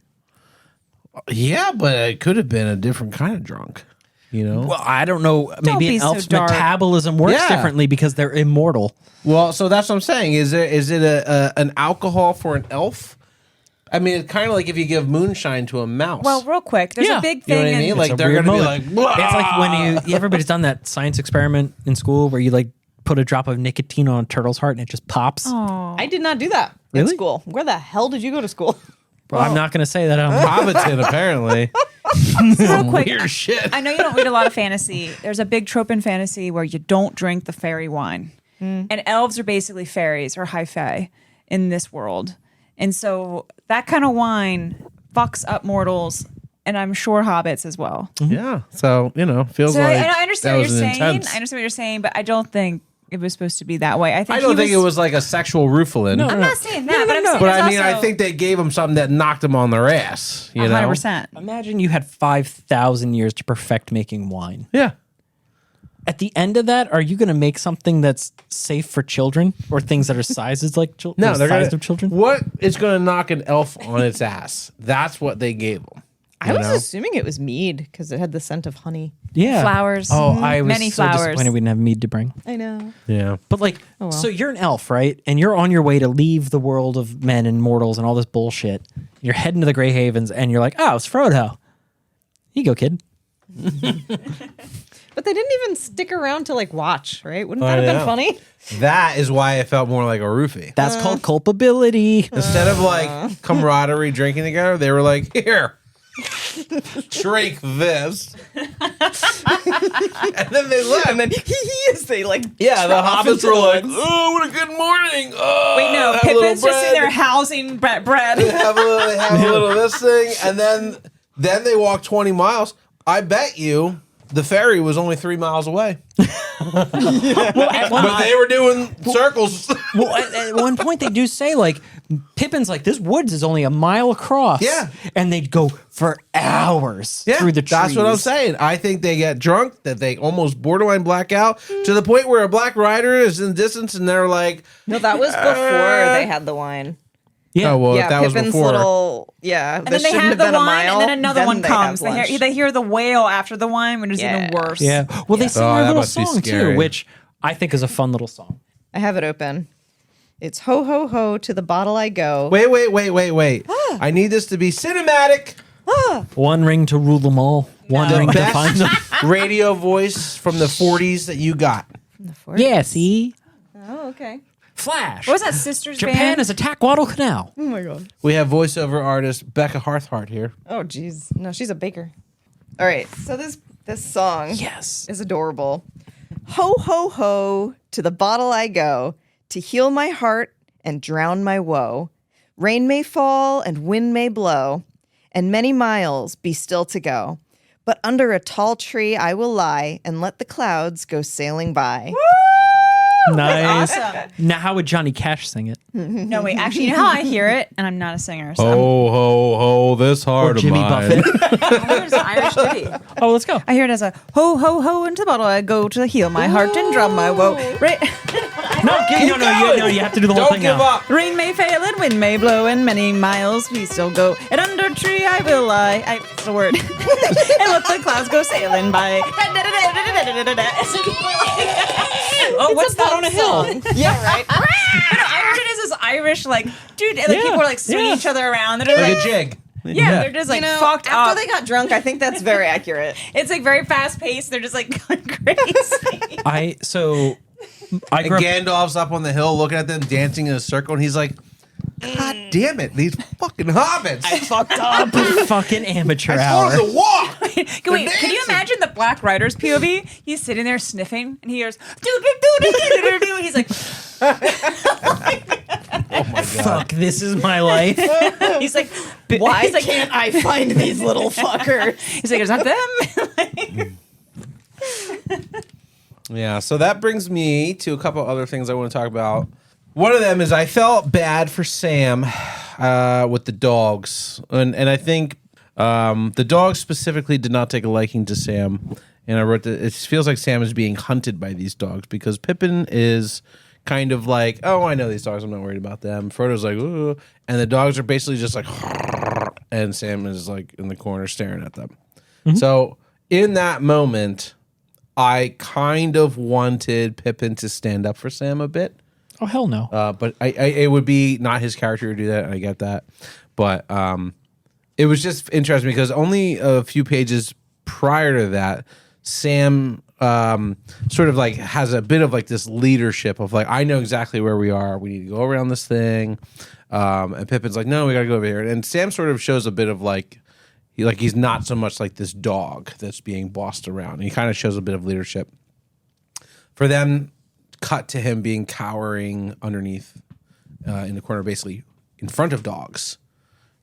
Yeah, but it could have been a different kind of drunk. You know? Well, I don't know. Maybe be an so elf's dark. metabolism works Yeah. differently because they're immortal. Well, so that's what I'm saying. Is it an alcohol for an elf? I mean, it's kind of like if you give moonshine to a mouse. Well, real quick, there's Yeah. a big you know thing. what I mean? in- Like It's a they're weird going to be moment. like, "Blah." It's like when everybody's done that science experiment in school where you like put a drop of nicotine on a turtle's heart and it just pops. I did not do that in Really? school. Where the hell did you go to school? Well, I'm not going to say that. Hobbiton, apparently. Real quick, Weird shit. I know you don't read a lot of fantasy. There's a big trope in fantasy where you don't drink the fairy wine. And elves are basically fairies or high fae in this world. And so that kind of wine fucks up mortals, and I'm sure hobbits as well. Yeah. So, feels So like and I understand that what was you're an saying. intense. I understand what you're saying, but I don't think it was supposed to be that way. I don't think it was like a sexual roofalin. I'm not saying that, but I'm saying But I there's mean, also I think they gave them something that knocked them on their ass. You know? 100%. Imagine you had 5,000 years to perfect making wine. Yeah. At the end of that, are you going to make something that's safe for children or things that are sizes like children? No, they're sized gonna, of children. What is going to knock an elf on its ass? That's what they gave them. I was assuming it was mead because it had the scent of honey. Yeah, Flowers. Oh, I was Many so flowers. disappointed we didn't have mead to bring. I know. Yeah. But like, so you're an elf, right? And you're on your way to leave the world of men and mortals and all this bullshit. You're heading to the Grey Havens, and you're like, oh, it's Frodo. Here you go, kid. But they didn't even stick around to like watch, right? Wouldn't I that have know. been funny? That is why it felt more like a roofie. That's called culpability. Instead of like camaraderie drinking together, they were like, here, drink this. And then they left. And then as they like Yeah, the trot off hobbits into were the like, woods. oh, what a good morning. Oh, Wait, no, have a little Pippin's just in bread. there housing bread. They have a little this thing, and then they walk 20 miles. I bet you the ferry was only 3 miles away. Well, at one, But they were doing circles. well, at one point they do say like, Pippin's like, this woods is only a mile across. Yeah. And they'd go for hours through the trees. That's what I'm saying. I think they get drunk, that they almost borderline black out to the point where a black rider is in the distance and they're like, No, that was before they had the wine. Yeah. oh, well, Yeah, that was Pippin's before. little. Yeah, And then they have the wine, and then another one comes. They hear the wail after the wine, which is even worse. Yeah. Well, they sing Oh, their that little must be song scary. too, which I think is a fun little song. I have it open. It's ho ho ho to the bottle I go. Wait. I need this to be cinematic. One ring to rule them all. One ring to find them. Radio voice from the 40s that you got. Yeah, see? Oh, okay. Flash. What was that Sisters Japan band? is attack Guadalcanal. Oh my god. We have voiceover artist Becca Harthart here. Oh jeez. No, she's a baker. All right. So this song Yes. is adorable. Ho ho ho to the bottle I go to heal my heart and drown my woe. Rain may fall and wind may blow, and many miles be still to go. But under a tall tree I will lie and let the clouds go sailing by. Nice. Awesome. Now, how would Johnny Cash sing it? No, wait. Actually, you know how I hear it, and I'm not a singer. So ho, this heart Or Jimmy Buffett? I hear it as an Irish ditty. Oh, let's go. I hear it as a ho ho ho into the bottle I go to heal my heart and drown my woe. Right. No, you have to do the whole Don't thing give now. up. Rain may fail and wind may blow, and many miles we still go. And under a tree I will lie. It's a word. And let the clouds go sailing by. Oh, what's that on a hill? Yeah, right. I heard it as this Irish, like, dude, like people are like swinging each other around. They're Like like, a jig. yeah, they're just like fucked after up. they got drunk, I think that's very accurate. It's like very fast paced. They're just like going crazy. I And grew up. Gandalf's up on the hill looking at them dancing in a circle, and he's like, God damn it, these fucking hobbits. Fucked up. Fucking amateur I hour. told them to walk. Wait, can you dancing. imagine the Black Rider's POV? He's sitting there sniffing, and he hears do do do do do do. He's like, Oh my God. Fuck, this is my life. he's like, Why he's like, can't I find these little fuckers? He's like, is that them? Yeah, so that brings me to a couple other things I want to talk about. One of them is I felt bad for Sam with the dogs. And I think the dogs specifically did not take a liking to Sam. And I wrote that it feels like Sam is being hunted by these dogs because Pippin is kind of like, oh, I know these dogs. I'm not worried about them. Frodo's like, ooh. And the dogs are basically just like, and Sam is like in the corner staring at them. So in that moment, I kind of wanted Pippin to stand up for Sam a bit. Oh, hell no. But it would be not his character to do that. And I get that. But it was just interesting because only a few pages prior to that, Sam sort of like has a bit of like this leadership of like, I know exactly where we are. We need to go around this thing. And Pippin's like, no, we got to go over here. And Sam sort of shows a bit of like, he's not so much like this dog that's being bossed around. He kind of shows a bit of leadership. For them, cut to him being cowering underneath in the corner, basically in front of dogs.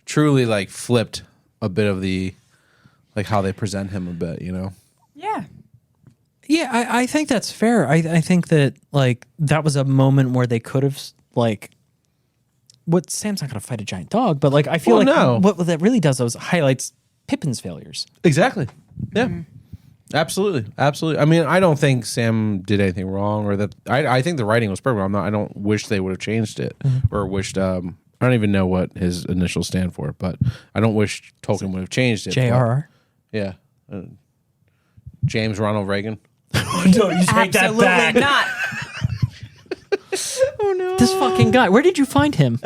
Truly like flipped a bit of the, like how they present him a bit, you know? Yeah. Yeah, I think that's fair. I think that like that was a moment where they could have like, what Sam's not going to fight a giant dog, but like I feel what that really does though is highlights Pippin's failures. Exactly. Yeah. Absolutely. I mean, I don't think Sam did anything wrong, or that I think the writing was perfect. I don't wish they would have changed it, or wished. I don't even know what his initials stand for, but I don't wish Tolkien would have changed it. JRR. Yeah. James Ronald Reagan. No, you take that back. Absolutely not. Oh no. This fucking guy. Where did you find him?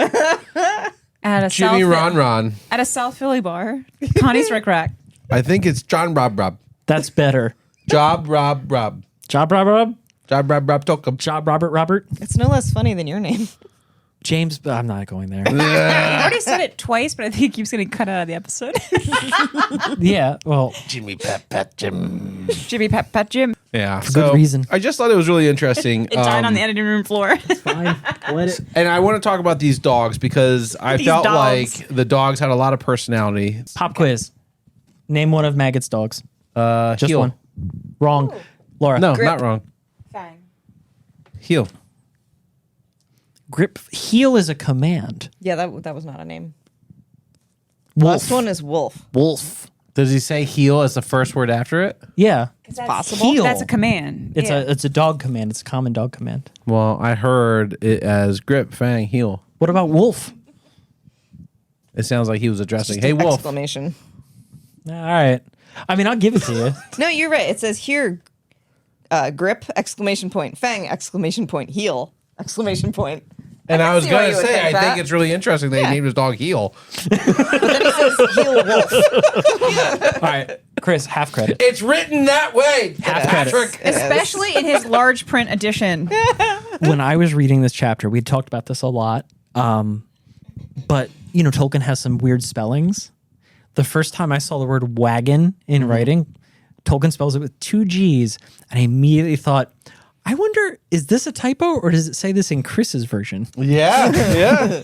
At a Jimmy Ron. At a South Philly bar. Connie's Rick Rack. I think it's John Rob. That's better. Job Rob. Job Robert. Job Rob Tolkien. Job Robert. It's no less funny than your name. James. I'm not going there. I already said it twice, but I think it keeps getting cut out of the episode. Yeah. Well, Jimmy Pet Jim. Jimmy Pet Jim. Yeah. For good reason. I just thought it was really interesting. It died on the editing room floor. fine. Let it. And I want to talk about these dogs because I These felt dogs. like the dogs had a lot of personality. Pop quiz. Name one of Maggot's dogs. Just Heel. one. Wrong. Laura. No, Grip. not wrong. Fang. Heel. Grip. Heel is a command. Yeah, that was not a name. Wolf. Last one is wolf. Wolf. Does he say heel as the first word after it? Yeah. It's possible. Heel. That's a command. It's a dog command. It's a common dog command. Well, I heard it as grip, fang, heel. What about wolf? It sounds like he was addressing, Just hey, an wolf. Exclamation. All right. I mean, I'll give it to you. No, you're right. It says here, grip, exclamation point, fang, exclamation point, heel, exclamation point. And I was see why going you to would say, I that. think it's really interesting that Yeah. he named his dog Heel. Then it says heel wolf. All right. Chris, half credit. It's written that way. Half credit. Patrick. Especially in his large print edition. When I was reading this chapter, we talked about this a lot. But, you know, Tolkien has some weird spellings. The first time I saw the word wagon in writing, Tolkien spells it with 2 G's. And I immediately thought, I wonder, is this a typo or does it say this in Chris's version? Yeah.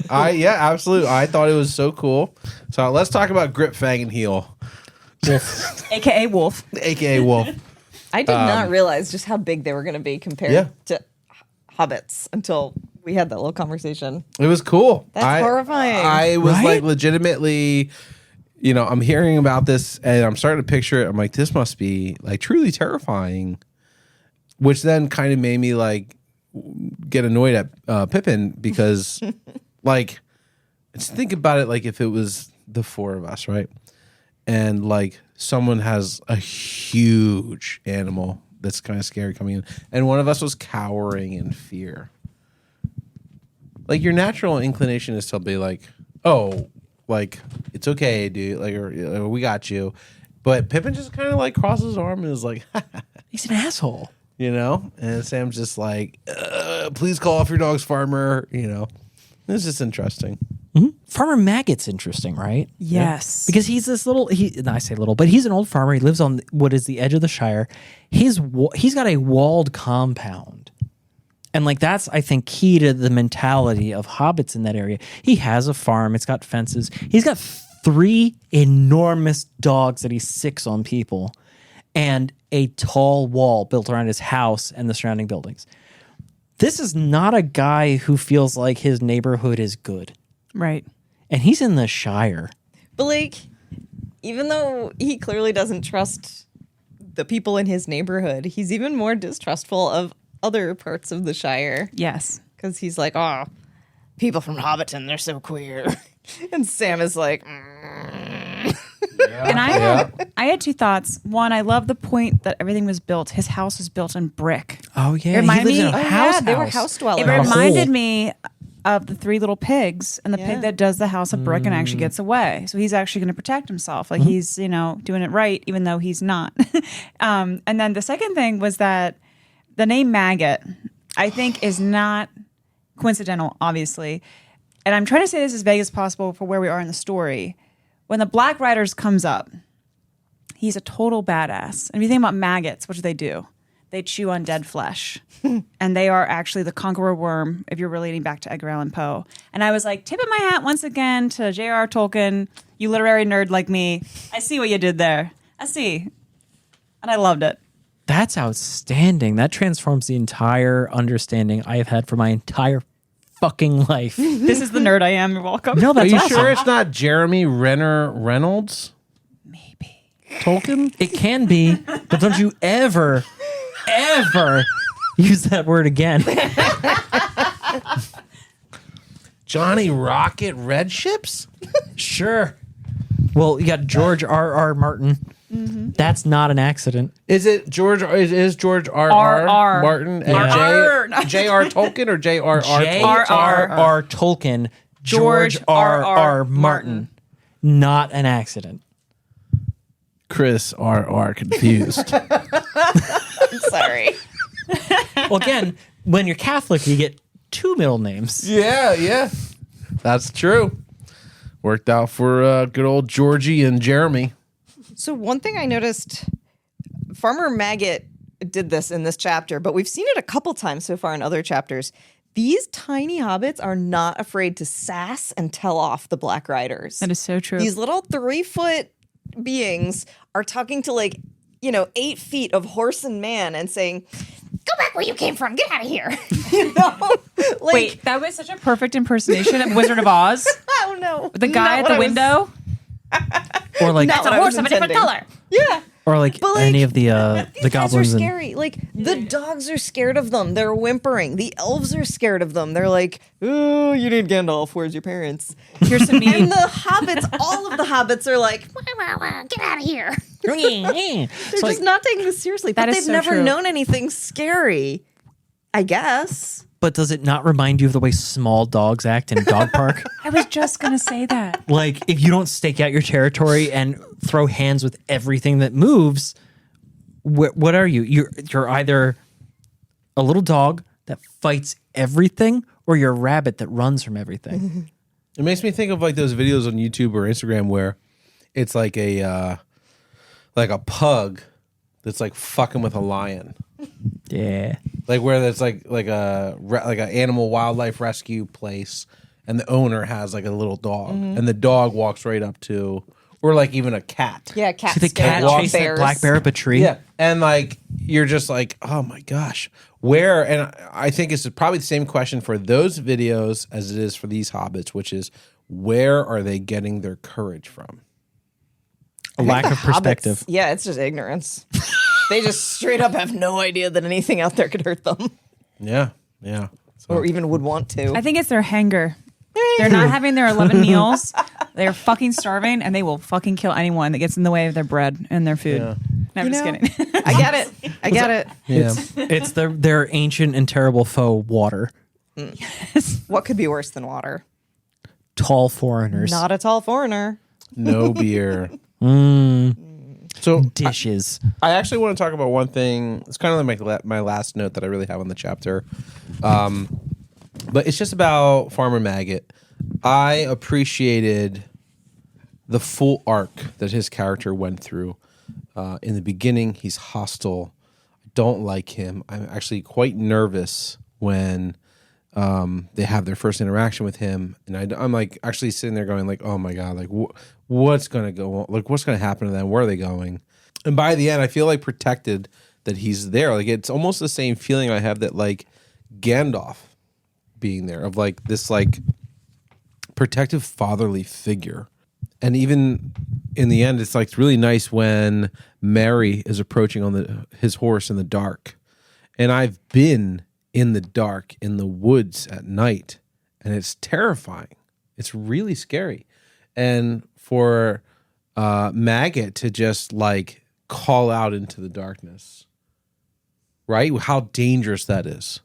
Absolutely. I thought it was so cool. So let's talk about grip, fang, and heel, AKA wolf. aka wolf. I did not realize just how big they were going to be compared Yeah. to Hobbits until we had that little conversation. It was cool. That's horrifying. I was Right? like legitimately, you know, I'm hearing about this and I'm starting to picture it. I'm like, this must be like truly terrifying, which then kind of made me like get annoyed at Pippin because like, just think about it. Like if it was the 4 of us, right? And like someone has a huge animal that's kind of scary coming in, and one of us was cowering in fear. Like your natural inclination is to be like, "Oh, like it's okay, dude. Like, or we got you." But Pippin just kind of like crosses his arm and is like, He's an asshole. you know. And Sam's just like, "Please call off your dog's farmer." You know, it's just interesting. Farmer Maggot's interesting, right? Yes. Because he's this little, I say little, but he's an old farmer. He lives on what is the edge of the Shire. He's got a walled compound. And like that's, I think, key to the mentality of hobbits in that area. He has a farm. It's got fences. He's got 3 enormous dogs that he sicks on people and a tall wall built around his house and the surrounding buildings. This is not a guy who feels like his neighborhood is good. Right. And he's in the Shire. But like, even though he clearly doesn't trust the people in his neighborhood, he's even more distrustful of other parts of the Shire. Yes. Because he's like, oh, people from Hobbiton, they're so queer. And Sam is like, And I had 2 thoughts. One, I love the point that everything was built. His house was built in brick. Oh, yeah. It reminded me- in a oh, yeah, they were house dwellers. It reminded me of the 3 little pigs and the pig that does the house of brick and actually gets away. So he's actually going to protect himself. Like he's, doing it right, even though he's not. And then the second thing was that the name Maggot, I think, is not coincidental, obviously. And I'm trying to say this as vague as possible for where we are in the story. When the Black Riders comes up, he's a total badass. And if you think about maggots, what do? They chew on dead flesh. And they are actually the conqueror worm, if you're relating back to Edgar Allan Poe. And I was like, tipping my hat once again to J.R.R. Tolkien, you literary nerd like me. I see what you did there. I see. And I loved it. That's outstanding. That transforms the entire understanding I have had for my entire fucking life. This is the nerd I am. You're welcome. No, Are that's you awesome. sure it's not Jeremy Renner Reynolds? Maybe. Tolkien? It can be, but don't you ever use that word again. Johnny Rocket Redships? Sure. Well, you got George R.R. Martin. That's not an accident. Is it George? Is George R. R.R. Martin and R.R. J.R. Tolkien or J.R.R. J.R.R. Tolkien, George R.R. Martin. Not an accident. Chris R.R. confused. I'm sorry. Well, again, when you're Catholic, you get 2 middle names. Yeah. That's true. Worked out for good old Georgie and Jeremy. So one thing I noticed, Farmer Maggot did this in this chapter, but we've seen it a couple times so far in other chapters. These tiny hobbits are not afraid to sass and tell off the Black Riders. That is so true. These little 3-foot beings are talking to 8 feet of horse and man and saying, "Go back where you came from. Get out of here." Wait, that was such a perfect impersonation of Wizard of Oz. I don't know. The guy at the window. Or like, Not what I was intending. Yeah. or like, But, any of the These guys are goblins. And, scary. The dogs are scared of them. They're whimpering. The elves are scared of them. They're like, "Oh, you need Gandalf. Where's your parents?" Here's some And mean. the hobbits, all of the hobbits are like, "Get out of here." They're just not taking this seriously. That But is they've so never true. known anything scary, I guess. but does it not remind you of the way small dogs act in a dog park? I was just going to say that. Like, if you don't stake out your territory and throw hands with everything that moves, what are you? You're either a little dog that fights everything, or you're a rabbit that runs from everything. It makes me think of those videos on YouTube or Instagram where it's like a pug that's fucking with a lion. Yeah. Where there's like a animal wildlife rescue place, and the owner has a little dog, and the dog walks right up to, or even a cat. Yeah, cats. See the cat scare off chase that bears. black bear up a tree? Yeah, and you're just oh my gosh, where? And I think it's probably the same question for those videos as it is for these hobbits, which is, where are they getting their courage from? A lack of perspective. Hobbits, yeah, it's just ignorance. They just straight up have no idea that anything out there could hurt them, Yeah. So, or even would want to. I think it's their hanger. They're not having their 11 meals. They're fucking starving, and they will fucking kill anyone that gets in the way of their bread and their food. Yeah. No, I'm just kidding. I get it. I get it. yeah. It's their ancient and terrible foe, water. What could be worse than water? Tall foreigners. Not a tall foreigner. No beer. So dishes. I actually want to talk about one thing. It's kind of like my last note that I really have on the chapter. But it's just about Farmer Maggot. I appreciated the full arc that his character went through. In the beginning, he's hostile. I don't like him. I'm actually quite nervous when they have their first interaction with him. And I'm actually sitting there going oh my God, what's going to go on? What's going to happen to them? Where are they going? And by the end, I feel protected that he's there. It's almost the same feeling I have that Gandalf being there, of this protective fatherly figure. And even in the end, it's really nice when Merry is approaching on his horse in the dark. And I've been in the dark in the woods at night, and it's terrifying. It's really scary. And for Maggot to just call out into the darkness, right? How dangerous that is.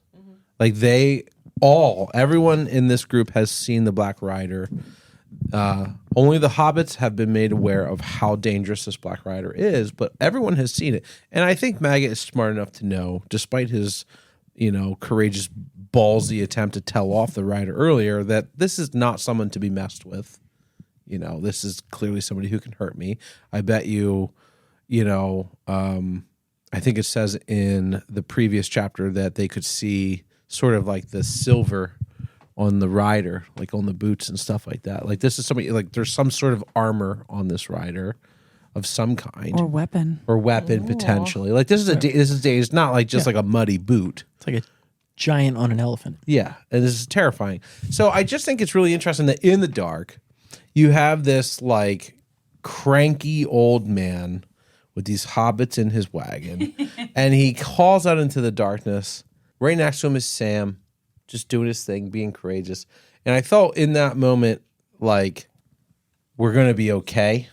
They everyone in this group has seen the Black Rider. Only the hobbits have been made aware of how dangerous this Black Rider is, but everyone has seen it. And I think Maggot is smart enough to know, despite his, courageous, ballsy attempt to tell off the rider earlier, that this is not someone to be messed with. This is clearly somebody who can hurt me. I bet you, I think it says in the previous chapter that they could see sort of like the silver on the rider, like on the boots and stuff like that. Like this is somebody, like there's some sort of armor on this rider of some kind, or weapon, potentially. Like this is it's not like just like a muddy boot. It's like a giant on an elephant. Yeah, and this is terrifying. So I just think it's really interesting that in the dark, you have this like cranky old man with these hobbits in his wagon, and he calls out into the darkness. Right next to him is Sam, just doing his thing, being courageous. And I felt in that moment like we're going to be okay,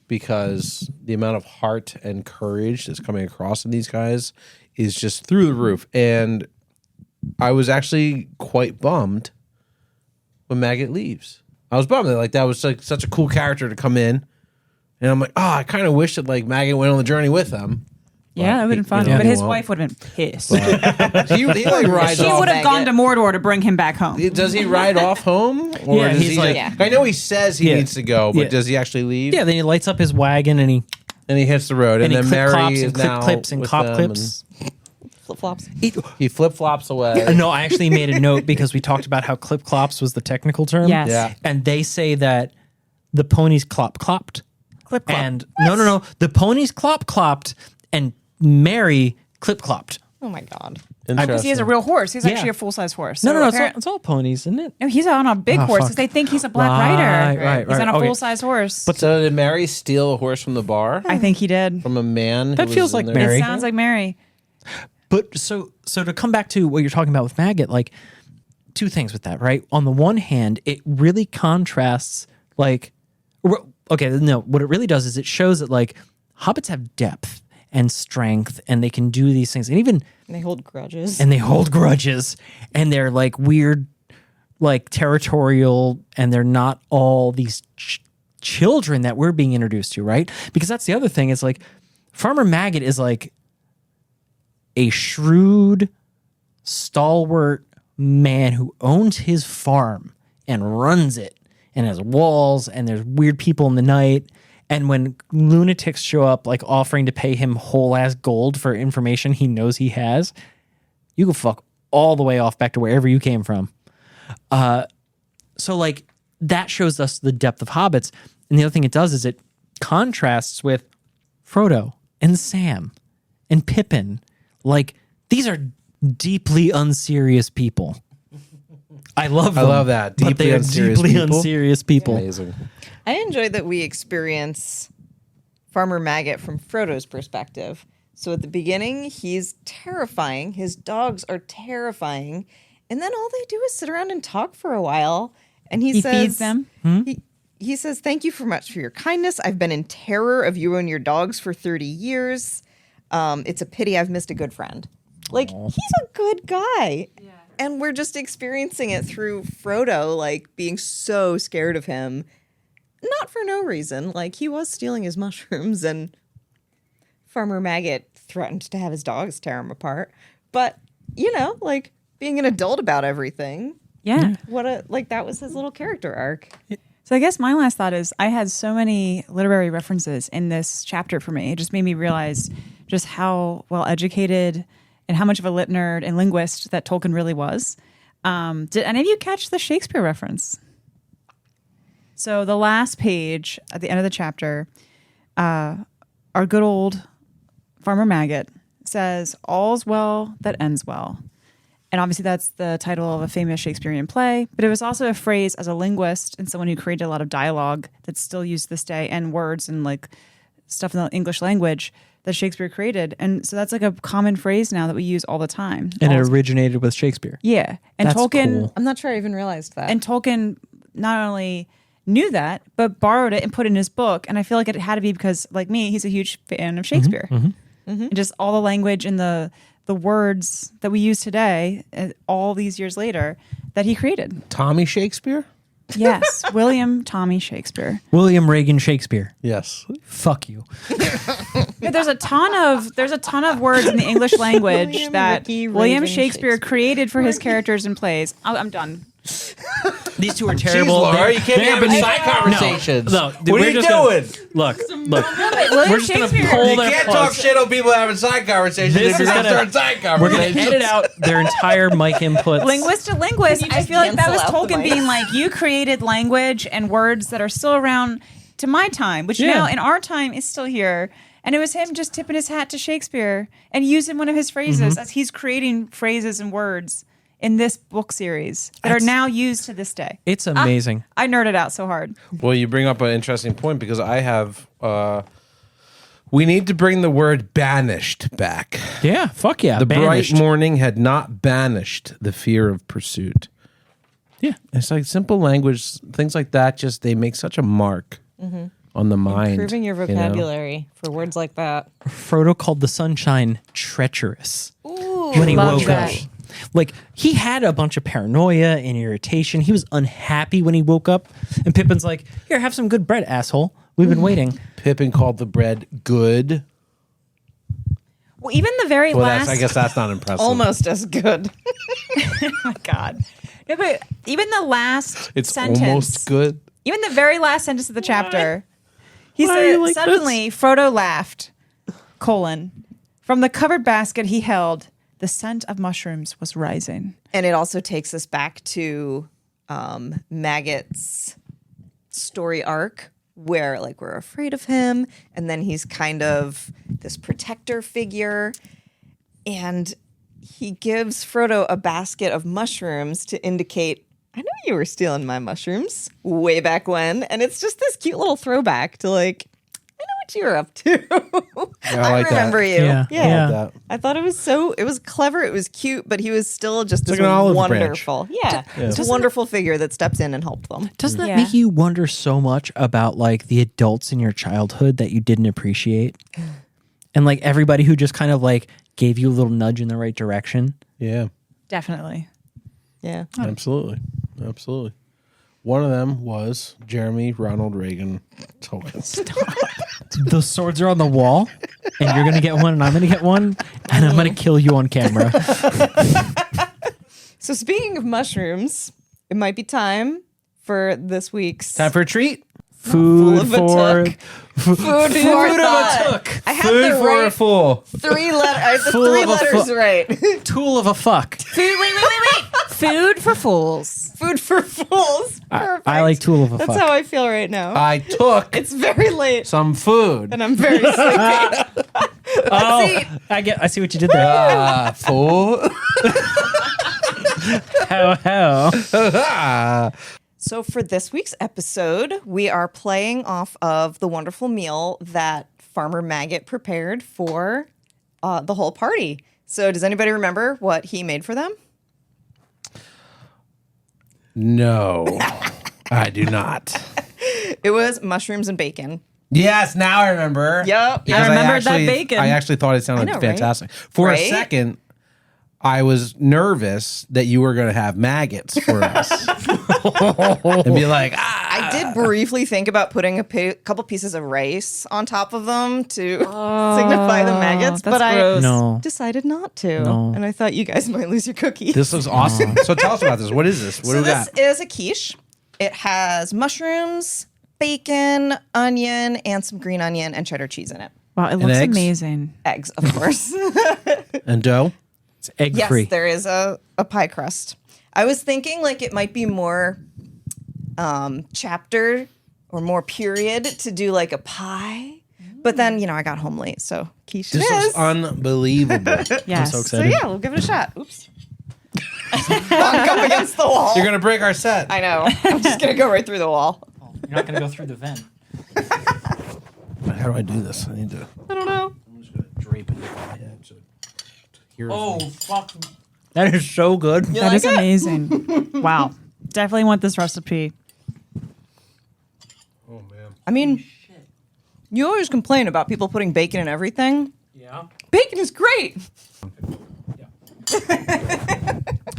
because the amount of heart and courage that's coming across in these guys is just through the roof. And I was actually quite bummed when Maggot leaves. I was bummed that was like such a cool character to come in. And I'm like, I kind of wish that like Maggot went on the journey with them. Yeah, that would have been fun. But his wife would have been pissed. He like rides She off. would have gone to Mordor to bring him back home. Does he ride off home? Or Yeah, does he's he like- I know he says he needs to go, but does he actually leave? Yeah, then he lights up his wagon and he hits the road. And he then clip Mary clops is and clip now clips and with cop them, clips. Flip flops. He flip flops away. No, I actually made a note because we talked about how clip clops was the technical term. Yes. Yeah. And they say that the ponies clopped. Clip clop. And no. The ponies clopped and Mary clip clopped. Oh my god. Because he has a real horse. He's Yeah. actually a full-size horse. No, So it's all ponies, isn't it? No, he's on a big horse because they think he's a Black Rider. Right. He's on a Okay. full-size horse. But so did Mary steal a horse from the bar? I think he did. From a man? That who feels was like in there? Mary. It sounds like Mary. But so to come back to what you're talking about with Maggot, like two things with that, right? On the one hand, it really contrasts what it really does is it shows that like hobbits have depth and strength and they can do these things. And even They hold grudges. and they hold grudges and they're like weird, like territorial, and they're not all these children that we're being introduced to, right? Because that's the other thing is like Farmer Maggot is like a shrewd, stalwart man who owns his farm and runs it and has walls and there's weird people in the night. And when lunatics show up, like offering to pay him whole ass gold for information he knows he has, you can fuck all the way off back to wherever you came from. So like that shows us the depth of hobbits. And the other thing it does is it contrasts with Frodo and Sam and Pippin. Like these are deeply unserious people. I love them. I love that. But they are Unserious deeply people. unserious people. Amazing. I enjoy that we experience Farmer Maggot from Frodo's perspective. So at the beginning, he's terrifying. His dogs are terrifying. And then all they do is sit around and talk for a while. And he says, feeds them. He says, "Thank you for much for your kindness. I've been in terror of you and your dogs for 30 years. It's a pity I've missed a good friend." Like, he's a good guy. Yeah. And we're just experiencing it through Frodo, like, being so scared of him. Not for no reason. Like, he was stealing his mushrooms, and Farmer Maggot threatened to have his dogs tear him apart. But, like, being an adult about everything. Yeah. That was his little character arc. So I guess my last thought is I had so many literary references in this chapter for me. It just made me realize just how well educated and how much of a lit nerd and linguist that Tolkien really was. Did any of you catch the Shakespeare reference? So the last page at the end of the chapter, our good old Farmer Maggot says, "All's well that ends well." And obviously that's the title of a famous Shakespearean play, but it was also a phrase as a linguist and someone who created a lot of dialogue that's still used this day and words and like stuff in the English language that Shakespeare created. And so that's like a common phrase now that we use all the time. And it originated with Shakespeare. Yeah. And That's Tolkien cool. I'm not sure I even realized that. and Tolkien not only knew that, but borrowed it and put it in his book. And I feel like it had to be because, like me, he's a huge fan of Shakespeare. And just all the language and the the words that we use today, all these years later, that he created. Tommy Shakespeare? Yes, William Tommy Shakespeare. William Reagan Shakespeare. Yes. Fuck you. Yeah, there's a ton of words in the English language William that Ricky William Reagan Shakespeare created for his characters and plays. I'm done. These two are Jeez, terrible. Laura, you can't be They're- having side conversations. No, dude, what we're are you just gonna- doing? Look. William We're just gonna Shakespeare. pull You their can't plugs. talk shit on people having side conversations This if you're is going to gonna- start side We're gonna conversations. edit out their entire mic inputs. Linguist to linguist, Can you I just feel like that cancel was out the Tolkien mic? being like, you created language and words that are still around to my time, which Yeah. now in our time is still here. And it was him just tipping his hat to Shakespeare and using one of his phrases as he's creating phrases and words in this book series that are now used to this day. It's amazing. I nerded out so hard. Well, you bring up an interesting point because I have. We need to bring the word banished back. Yeah, fuck yeah. The Banished. bright morning had not banished the fear of pursuit. Yeah. It's like simple language, things like that. Just they make such a mark on the mind. Improving your you know? vocabulary for words like that. Frodo called the sunshine treacherous when he love woke that. up. Like, he had a bunch of paranoia and irritation. He was unhappy when he woke up. And Pippin's like, here, have some good bread, asshole. We've been waiting. Pippin called the bread good. Well, even the very Well, last. I guess that's not impressive. Almost as good. Oh my God. No, but even the last It's sentence. almost good. Even the very last sentence of the chapter. He Why are said, you like suddenly, Frodo laughed, from the covered basket he held, the scent of mushrooms was rising. And it also takes us back to Maggot's story arc where like we're afraid of him and then he's kind of this protector figure and he gives Frodo a basket of mushrooms to indicate, I know you were stealing my mushrooms way back when. And it's just this cute little throwback to like, I know what you were up to. I like that. remember you. Yeah. Yeah. That. I thought it was clever, it was cute, but he was still just this like an olive wonderful. Yeah. It's a Doesn't wonderful figure that steps in and helped them. Doesn't that Yeah. make you wonder so much about, like, the adults in your childhood that you didn't appreciate? And, like, everybody who just kind of, like, gave you a little nudge in the right direction? Yeah, Definitely. Yeah. absolutely. Absolutely. One of them was Jeremy Ronald Reagan Tolkien. The swords are on the wall, and you're going to get one, and I'm going to get one, and I'm going to kill you on camera. So speaking of mushrooms, it might be time for this week's Time for a treat. Food of a for... took. Food for thought. I have Food the for a right fool. three letter. I have the Full three of a letters fu- right. Tool of a fuck. Food, wait. Food for fools. Food for fools. Perfect. I like tool of a That's fuck. how I feel right now. I took It's very late some food. and I'm very sleepy. Oh, I see what you did there. Fool. How? So for this week's episode, we are playing off of the wonderful meal that Farmer Maggot prepared for the whole party. So does anybody remember what he made for them? No, I do not. It was mushrooms and bacon. Yes, now I remember. Yep. Because I remembered that bacon. I actually thought it sounded I know, right? fantastic. For Right? a second, I was nervous that you were going to have maggots for us. And be like, I did briefly think about putting a couple pieces of rice on top of them to signify the maggots, that's but gross. No. I decided not to. No. And I thought you guys might lose your cookies. this looks awesome. So tell us about this. What is this? What do So we this got? is a quiche. It has mushrooms, bacon, onion, and some green onion and cheddar cheese in it. Wow, it looks eggs? amazing. Eggs, of course. And dough? It's egg Yes, free. there is a pie crust. I was thinking like it might be more chapter or more period to do like a pie. But then, I got home late, so quiche it This is. looks unbelievable. Yes. so So excited. yeah, we'll give it a shot. Oops. Bonk up against the wall. You're going to break our set. I know. I'm just going to go right through the wall. You're not going to go through the vent. How do I do this? I need to. I don't know. I'm just going to drape it over my head. So here's fuck. That is so good. You That like is it? amazing. Wow. Definitely want this recipe. Oh, man. I mean, you always complain about people putting bacon in everything. Yeah. Bacon is great.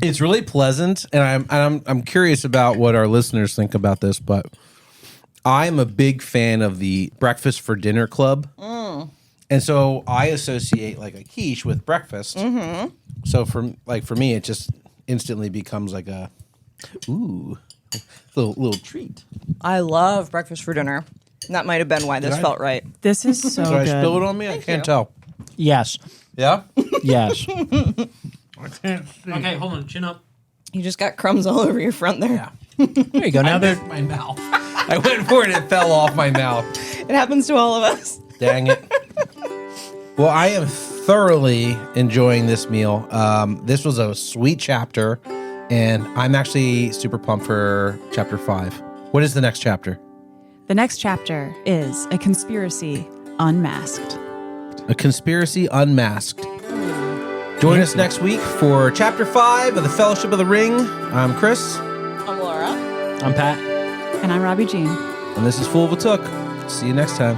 It's really pleasant, and I'm curious about what our listeners think about this, but I'm a big fan of the breakfast for dinner club. And so I associate like a quiche with breakfast. So for me, it just instantly becomes like a little treat. I love breakfast for dinner. That might have been why this felt right. This is so Did good. I spill it on me? I can't tell. Yes. Yeah? Yes. I can't see. Okay, hold on. Chin up. You just got crumbs all over your front there. Yeah. There you go. Now they're My mouth. I went for it. It fell off my mouth. It happens to all of us. Dang it. Well, I am thoroughly enjoying this meal. This was a sweet chapter, and I'm actually super pumped for chapter 5. What is the next chapter? The next chapter is A Conspiracy Unmasked. A Conspiracy Unmasked. Join us next week for chapter 5 of the Fellowship of the Ring. I'm Chris. I'm Laura. I'm Pat. And I'm Robbie Jean. And this is Fool of a Took. See you next time.